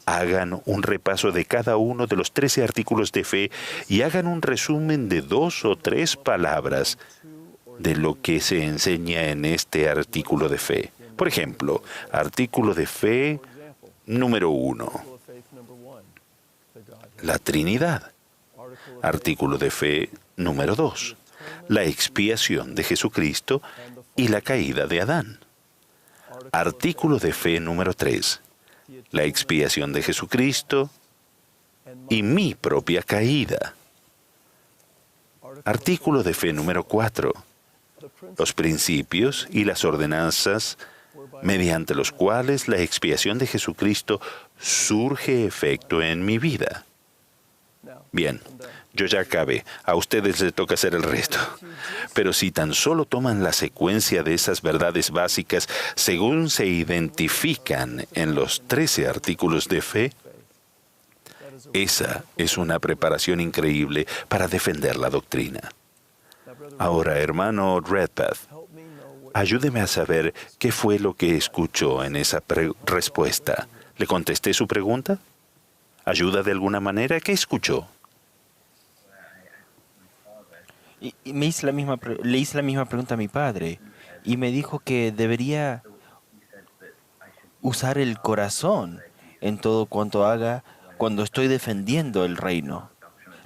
Hagan un repaso de cada uno de los 13 artículos de fe y hagan un resumen de 2 o 3 palabras de lo que se enseña en este artículo de fe. Por ejemplo, artículo de fe número 1, la Trinidad. Artículo de fe número 2, la expiación de Jesucristo y la caída de Adán. Artículo de fe número 3, la expiación de Jesucristo y mi propia caída. Artículo de fe número 4, los principios y las ordenanzas mediante los cuales la expiación de Jesucristo surge efecto en mi vida. Bien, yo ya acabé. A ustedes les toca hacer el resto. Pero si tan solo toman la secuencia de esas verdades básicas según se identifican en los 13 artículos de fe, esa es una preparación increíble para defender la doctrina. Ahora, hermano Redpath, ayúdeme a saber qué fue lo que escuchó en esa respuesta. ¿Le contesté su pregunta? ¿Ayuda de alguna manera? ¿Qué escuchó? Y le hice la misma pregunta a mi padre y me dijo que debería usar el corazón en todo cuanto haga cuando estoy defendiendo el reino,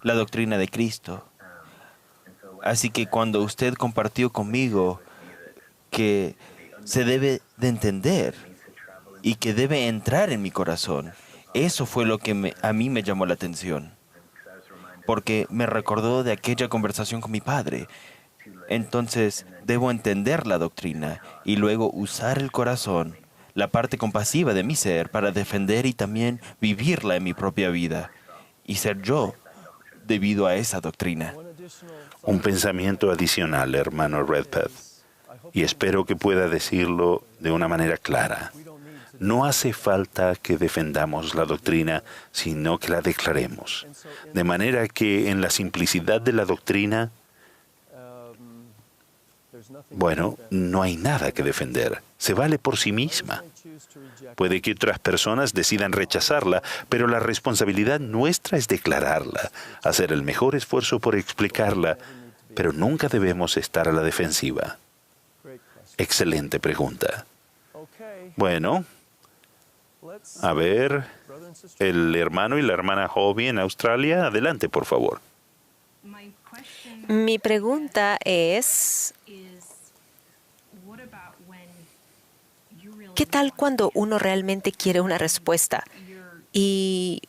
la doctrina de Cristo. Así que cuando usted compartió conmigo que se debe de entender y que debe entrar en mi corazón, eso fue lo que a mí me llamó la atención. Porque me recordó de aquella conversación con mi padre. Entonces, debo entender la doctrina y luego usar el corazón, la parte compasiva de mi ser, para defender y también vivirla en mi propia vida y ser yo debido a esa doctrina. Un pensamiento adicional, hermano Redpath, y espero que pueda decirlo de una manera clara. No hace falta que defendamos la doctrina, sino que la declaremos. De manera que en la simplicidad de la doctrina, bueno, no hay nada que defender. Se vale por sí misma. Puede que otras personas decidan rechazarla, pero la responsabilidad nuestra es declararla, hacer el mejor esfuerzo por explicarla, pero nunca debemos estar a la defensiva. Excelente pregunta. Bueno, a ver, el hermano y la hermana Hobby en Australia, adelante, por favor. Mi pregunta es, ¿qué tal cuando uno realmente quiere una respuesta y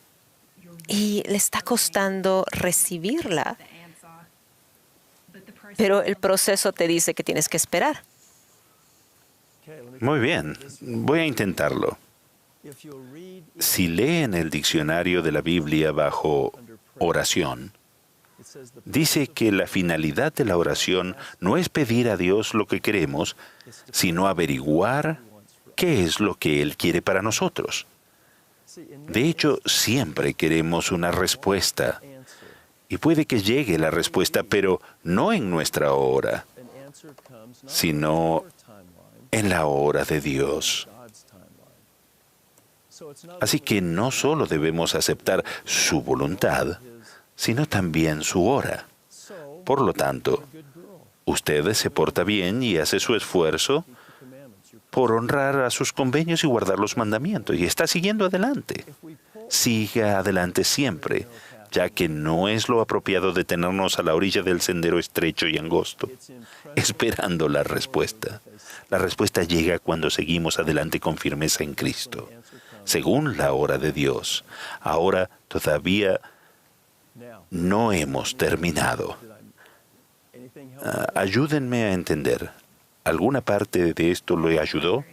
le está costando recibirla, pero el proceso te dice que tienes que esperar? Muy bien, voy a intentarlo. Si leen el diccionario de la Biblia bajo oración, dice que la finalidad de la oración no es pedir a Dios lo que queremos, sino averiguar qué es lo que Él quiere para nosotros. De hecho, siempre queremos una respuesta. Y puede que llegue la respuesta, pero no en nuestra hora, sino en la hora de Dios. Así que no solo debemos aceptar su voluntad, sino también su hora. Por lo tanto, usted se porta bien y hace su esfuerzo por honrar a sus convenios y guardar los mandamientos, y está siguiendo adelante. Siga adelante siempre, ya que no es lo apropiado detenernos a la orilla del sendero estrecho y angosto, esperando la respuesta. La respuesta llega cuando seguimos adelante con firmeza en Cristo, según la hora de Dios. Ahora todavía no hemos terminado. Ayúdenme a entender. ¿Alguna parte de esto le ayudó?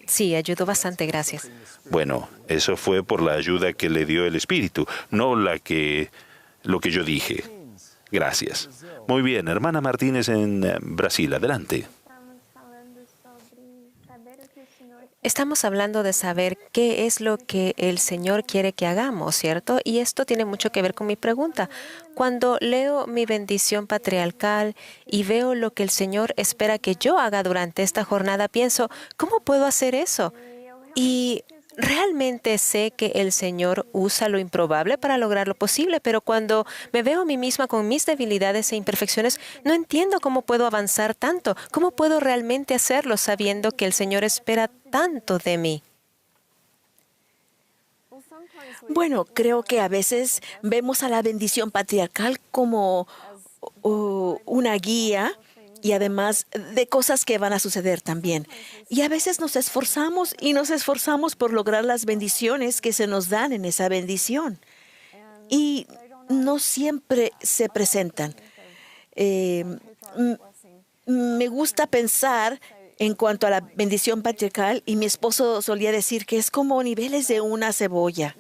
Sí, ayudó bastante, gracias. Bueno, eso fue por la ayuda que le dio el Espíritu, no lo que yo dije. Gracias. Muy bien, hermana Martínez en Brasil, adelante. Estamos hablando de saber qué es lo que el Señor quiere que hagamos, ¿cierto? Y esto tiene mucho que ver con mi pregunta. Cuando leo mi bendición patriarcal y veo lo que el Señor espera que yo haga durante esta jornada, pienso, ¿cómo puedo hacer eso? Y realmente sé que el Señor usa lo improbable para lograr lo posible, pero cuando me veo a mí misma con mis debilidades e imperfecciones, no entiendo cómo puedo avanzar tanto, cómo puedo realmente hacerlo sabiendo que el Señor espera tanto de mí. Bueno, creo que a veces vemos a la bendición patriarcal como una guía y además de cosas que van a suceder también. Y a veces nos esforzamos por lograr las bendiciones que se nos dan en esa bendición. Y no siempre se presentan. Me gusta pensar en cuanto a la bendición patriarcal, y mi esposo solía decir que es como niveles de una cebolla.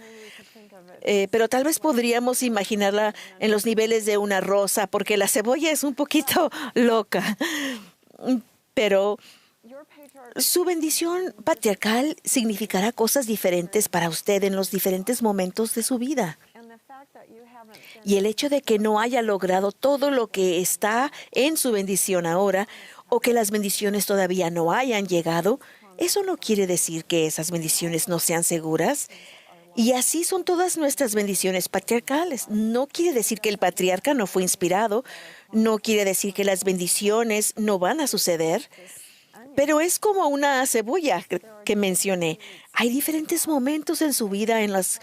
Pero tal vez podríamos imaginarla en los niveles de una rosa, porque la cebolla es un poquito loca. Pero su bendición patriarcal significará cosas diferentes para usted en los diferentes momentos de su vida. Y el hecho de que no haya logrado todo lo que está en su bendición ahora, o que las bendiciones todavía no hayan llegado, eso no quiere decir que esas bendiciones no sean seguras. Y así son todas nuestras bendiciones patriarcales. No quiere decir que el patriarca no fue inspirado, no quiere decir que las bendiciones no van a suceder, pero es como una cebolla que mencioné. Hay diferentes momentos en su vida en las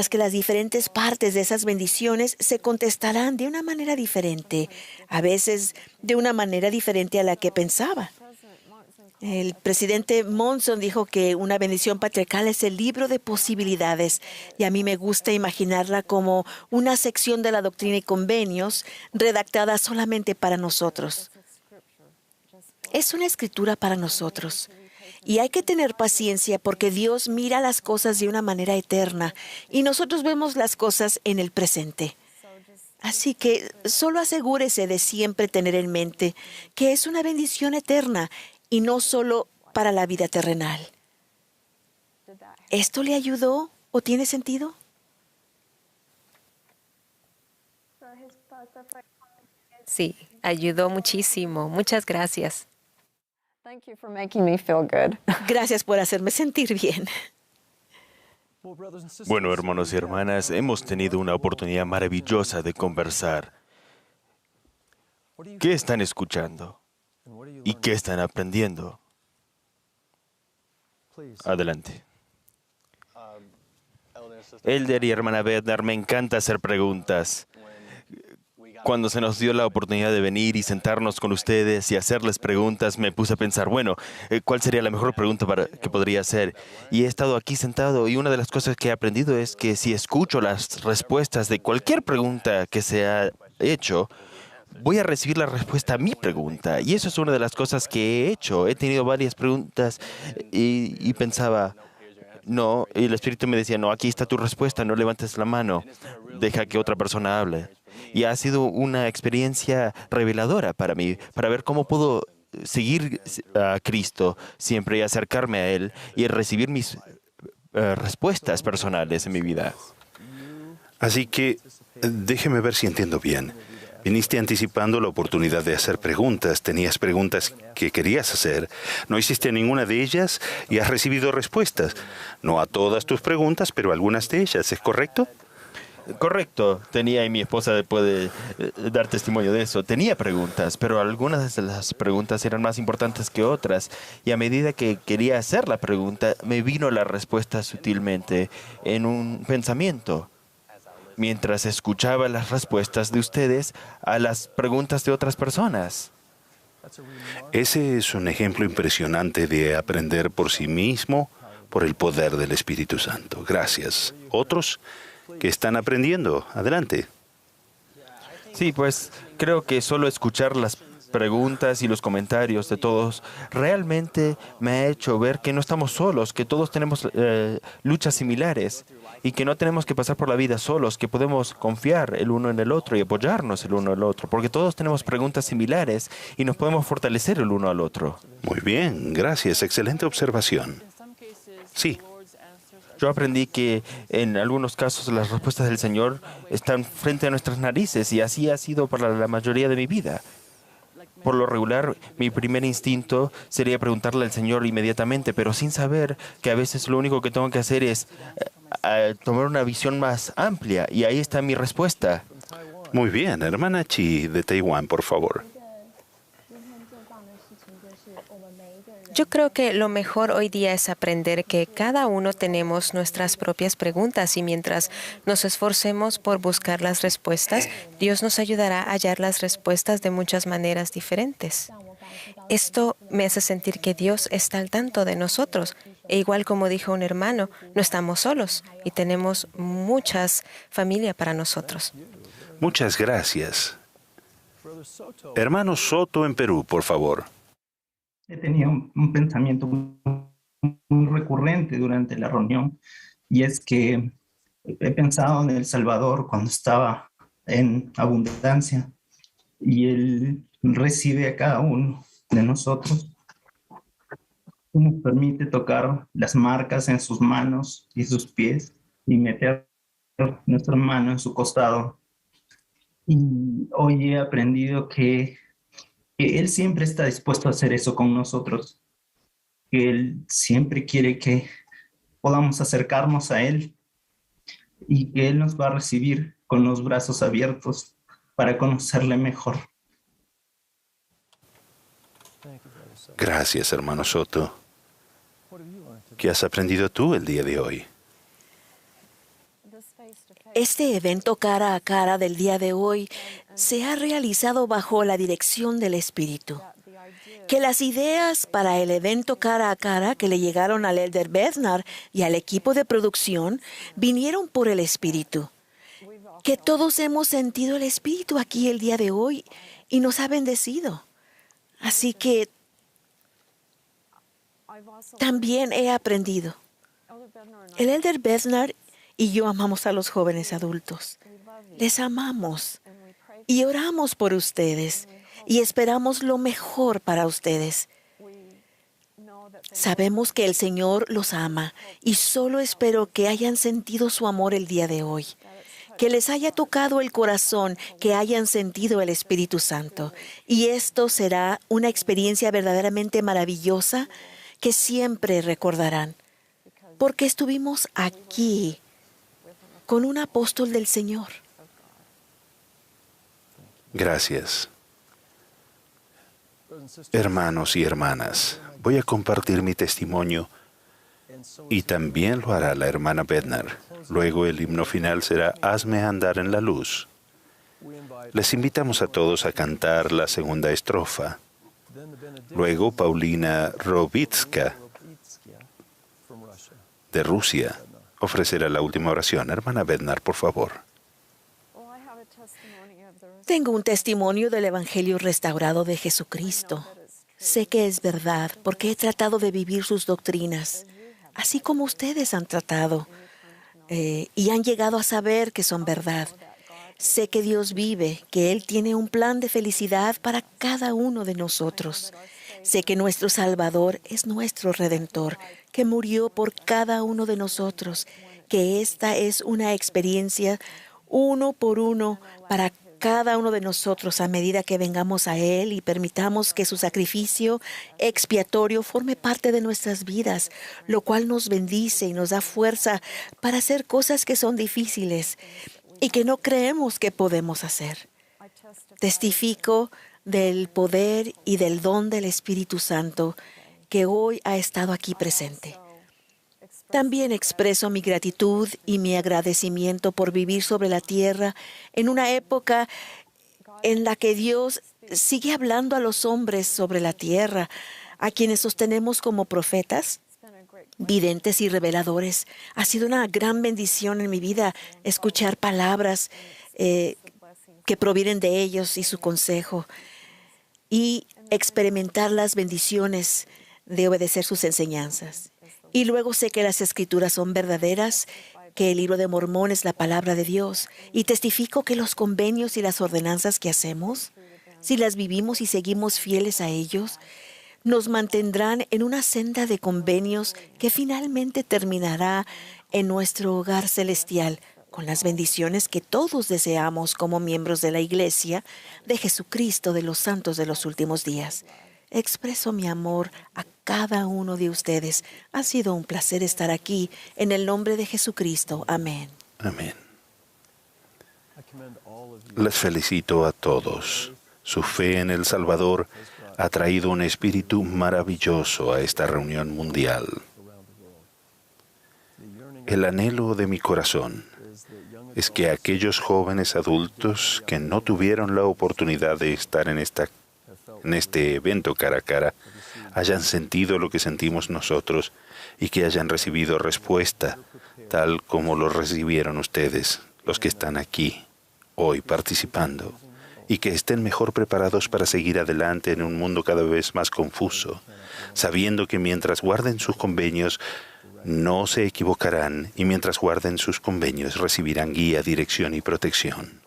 que las diferentes partes de esas bendiciones se contestarán de una manera diferente, a veces de una manera diferente a la que pensaba. El presidente Monson dijo que una bendición patriarcal es el libro de posibilidades, y a mí me gusta imaginarla como una sección de la Doctrina y Convenios redactada solamente para nosotros. Es una escritura para nosotros. Y hay que tener paciencia porque Dios mira las cosas de una manera eterna y nosotros vemos las cosas en el presente. Así que solo asegúrese de siempre tener en mente que es una bendición eterna y no solo para la vida terrenal. ¿Esto le ayudó o tiene sentido? Sí, ayudó muchísimo. Muchas gracias. Thank you for making me feel good. Gracias por hacerme sentir bien. Bueno, hermanos y hermanas, hemos tenido una oportunidad maravillosa de conversar. ¿Qué están escuchando? ¿Y qué están aprendiendo? Adelante. Elder y hermana Bednar, me encanta hacer preguntas. Cuando se nos dio la oportunidad de venir y sentarnos con ustedes y hacerles preguntas, me puse a pensar, bueno, ¿cuál sería la mejor pregunta que podría hacer? Y he estado aquí sentado y una de las cosas que he aprendido es que si escucho las respuestas de cualquier pregunta que se ha hecho, voy a recibir la respuesta a mi pregunta. Y eso es una de las cosas que he hecho. He tenido varias preguntas y pensaba, no, y el Espíritu me decía, no, aquí está tu respuesta, no levantes la mano, deja que otra persona hable. Y ha sido una experiencia reveladora para mí, para ver cómo puedo seguir a Cristo siempre y acercarme a Él y recibir mis respuestas personales en mi vida. Así que déjeme ver si entiendo bien. Viniste anticipando la oportunidad de hacer preguntas, tenías preguntas que querías hacer, no hiciste ninguna de ellas y has recibido respuestas. No a todas tus preguntas, pero a algunas de ellas, ¿es correcto? Correcto, tenía, y mi esposa puede dar testimonio de eso, tenía preguntas, pero algunas de las preguntas eran más importantes que otras, y a medida que quería hacer la pregunta, me vino la respuesta sutilmente en un pensamiento, mientras escuchaba las respuestas de ustedes a las preguntas de otras personas. Ese es un ejemplo impresionante de aprender por sí mismo, por el poder del Espíritu Santo. Gracias. ¿Otros que están aprendiendo? Adelante. Sí, pues creo que solo escuchar las preguntas y los comentarios de todos realmente me ha hecho ver que no estamos solos, que todos tenemos luchas similares y que no tenemos que pasar por la vida solos, que podemos confiar el uno en el otro y apoyarnos el uno al otro, porque todos tenemos preguntas similares y nos podemos fortalecer el uno al otro. Muy bien, gracias. Excelente observación. Sí, Yo aprendí que en algunos casos las respuestas del Señor están frente a nuestras narices y así ha sido para la mayoría de mi vida. Por lo regular, mi primer instinto sería preguntarle al Señor inmediatamente, pero sin saber que a veces lo único que tengo que hacer es tomar una visión más amplia y ahí está mi respuesta. muy bien. Hermana Chi de Taiwán, por favor. Yo creo que lo mejor hoy día es aprender que cada uno tenemos nuestras propias preguntas y mientras nos esforcemos por buscar las respuestas, Dios nos ayudará a hallar las respuestas de muchas maneras diferentes. Esto me hace sentir que Dios está al tanto de nosotros. E igual como dijo un hermano, no estamos solos y tenemos muchas familias para nosotros. Muchas gracias. Hermano Soto en Perú, por favor. He tenido un pensamiento muy recurrente durante la reunión y es que he pensado en El Salvador cuando estaba en abundancia y Él recibe a cada uno de nosotros y nos permite tocar las marcas en sus manos y sus pies y meter nuestra mano en su costado. Y hoy he aprendido que Él siempre está dispuesto a hacer eso con nosotros, que Él siempre quiere que podamos acercarnos a Él y que Él nos va a recibir con los brazos abiertos para conocerle mejor. Gracias, hermano Soto. ¿Qué has aprendido tú el día de hoy? Este evento cara a cara del día de hoy se ha realizado bajo la dirección del Espíritu. Que las ideas para el evento cara a cara que le llegaron al Elder Bednar y al equipo de producción vinieron por el Espíritu. Que todos hemos sentido el Espíritu aquí el día de hoy y nos ha bendecido. Así que también he aprendido. El Elder Bednar y yo amamos a los jóvenes adultos. Les amamos y oramos por ustedes y esperamos lo mejor para ustedes. Sabemos que el Señor los ama y solo espero que hayan sentido su amor el día de hoy, que les haya tocado el corazón, que hayan sentido el Espíritu Santo. Y esto será una experiencia verdaderamente maravillosa que siempre recordarán, porque estuvimos aquí con un apóstol del Señor. Gracias. Hermanos y hermanas, voy a compartir mi testimonio y también lo hará la hermana Bednar. Luego el himno final será Hazme andar en la luz. Les invitamos a todos a cantar la segunda estrofa. Luego Paulina Robitska de Rusia ofrecerá la última oración. Hermana Bednar, por favor. Tengo un testimonio del Evangelio restaurado de Jesucristo. Sé que es verdad porque he tratado de vivir sus doctrinas, así como ustedes han tratado, y han llegado a saber que son verdad. Sé que Dios vive, que Él tiene un plan de felicidad para cada uno de nosotros. Sé que nuestro Salvador es nuestro Redentor, que murió por cada uno de nosotros, que esta es una experiencia uno por uno para cada uno de nosotros a medida que vengamos a Él y permitamos que su sacrificio expiatorio forme parte de nuestras vidas, lo cual nos bendice y nos da fuerza para hacer cosas que son difíciles y que no creemos que podemos hacer. Testifico del poder y del don del Espíritu Santo que hoy ha estado aquí presente. También expreso mi gratitud y mi agradecimiento por vivir sobre la tierra en una época en la que Dios sigue hablando a los hombres sobre la tierra, a quienes sostenemos como profetas, videntes y reveladores. Ha sido una gran bendición en mi vida escuchar palabras que provienen de ellos y su consejo. y experimentar las bendiciones de obedecer sus enseñanzas. Y luego sé que las Escrituras son verdaderas, que el libro de Mormón es la palabra de Dios, y testifico que los convenios y las ordenanzas que hacemos, si las vivimos y seguimos fieles a ellos, nos mantendrán en una senda de convenios que finalmente terminará en nuestro hogar celestial, con las bendiciones que todos deseamos como miembros de la Iglesia de Jesucristo de los santos de los últimos días. Expreso mi amor a cada uno de ustedes. Ha sido un placer estar aquí. En el nombre de Jesucristo. Amén. Amén. Les felicito a todos. Su fe en el Salvador ha traído un espíritu maravilloso a esta reunión mundial. El anhelo de mi corazón es que aquellos jóvenes adultos que no tuvieron la oportunidad de estar en este evento cara a cara hayan sentido lo que sentimos nosotros y que hayan recibido respuesta tal como lo recibieron ustedes, los que están aquí hoy participando, y que estén mejor preparados para seguir adelante en un mundo cada vez más confuso, sabiendo que mientras guarden sus convenios no se equivocarán y mientras guarden sus convenios recibirán guía, dirección y protección.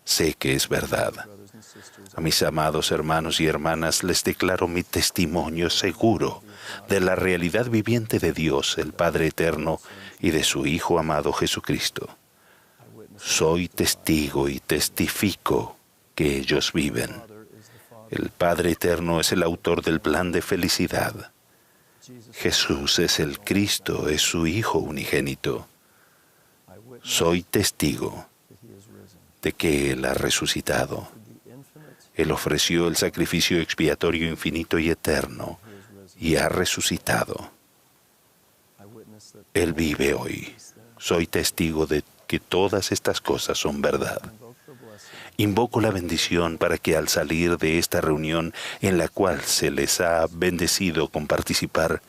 Sé que es verdad. A mis amados hermanos y hermanas les declaro mi testimonio seguro de la realidad viviente de Dios, el Padre Eterno, y de su Hijo amado Jesucristo. Soy testigo y testifico que ellos viven. El Padre Eterno es el autor del plan de felicidad. Jesús es el Cristo, es su Hijo unigénito. Soy testigo de que Él ha resucitado. Él ofreció el sacrificio expiatorio infinito y eterno y ha resucitado. Él vive hoy. Soy testigo de que todas estas cosas son verdad. Invoco la bendición para que al salir de esta reunión en la cual se les ha bendecido con participar,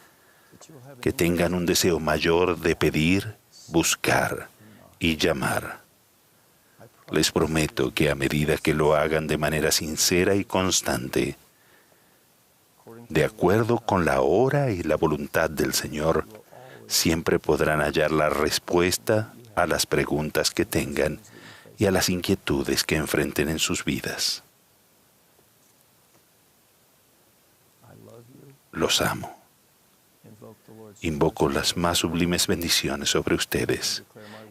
que tengan un deseo mayor de pedir, buscar y llamar. Les prometo que a medida que lo hagan de manera sincera y constante, de acuerdo con la hora y la voluntad del Señor, siempre podrán hallar la respuesta a las preguntas que tengan y a las inquietudes que enfrenten en sus vidas. Los amo. Invoco las más sublimes bendiciones sobre ustedes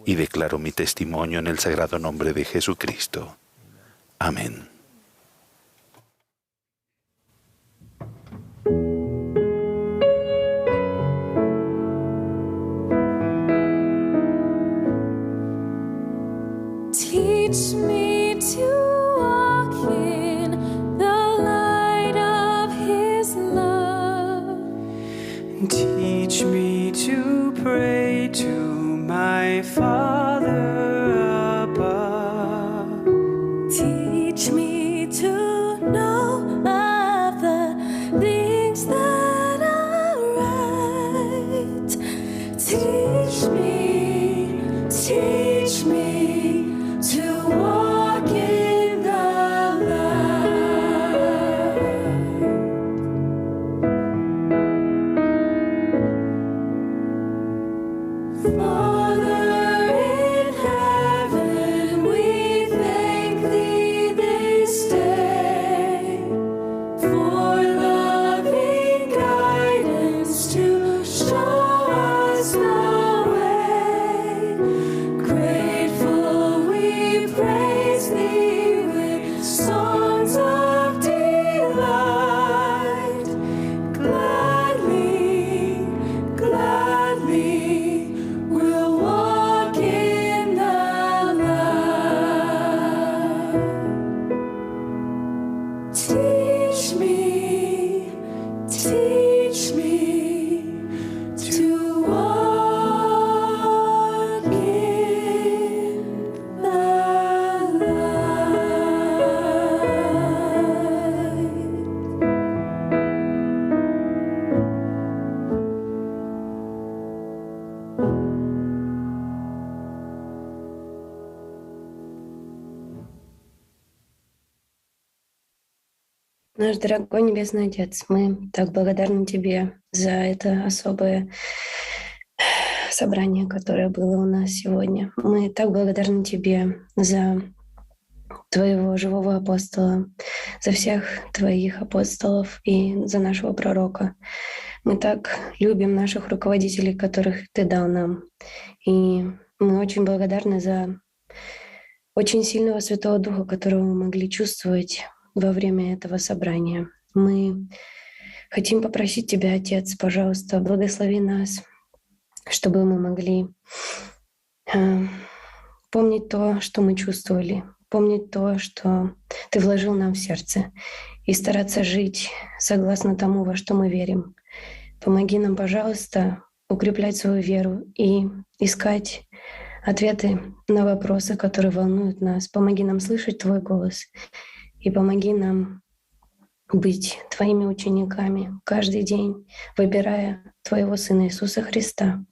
y declaro mi testimonio en el sagrado nombre de Jesucristo. Amén. Teach me to walk in the light of His love. Teach me to pray to my Father above. Teach me to know of the things that are right. Teach me to walk in the light. Father Наш дорогой Небесный Отец, мы так благодарны Тебе за это особое собрание, которое было у нас сегодня. Мы так благодарны Тебе за Твоего живого апостола, за всех Твоих апостолов и за нашего пророка. Мы так любим наших руководителей, которых Ты дал нам. И мы очень благодарны за очень сильного Святого Духа, которого мы могли чувствовать во время этого собрания. Мы хотим попросить Тебя, Отец, пожалуйста, благослови нас, чтобы мы могли помнить то, что мы чувствовали, помнить то, что Ты вложил нам в сердце, и стараться жить согласно тому, во что мы верим. Помоги нам, пожалуйста, укреплять свою веру и искать ответы на вопросы, которые волнуют нас. Помоги нам слышать Твой голос и помоги нам быть Твоими учениками каждый день, выбирая Твоего Сына Иисуса Христа.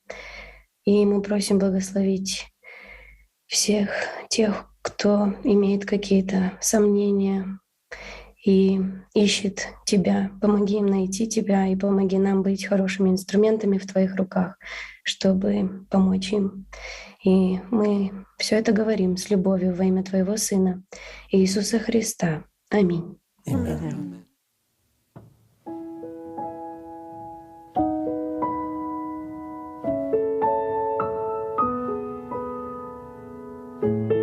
И мы просим благословить всех тех, кто имеет какие-то сомнения и ищет Тебя. Помоги им найти Тебя и помоги нам быть хорошими инструментами в Твоих руках, чтобы помочь им. И мы все это говорим с любовью во имя Твоего Сына Иисуса Христа. Аминь. Amén. Thank you.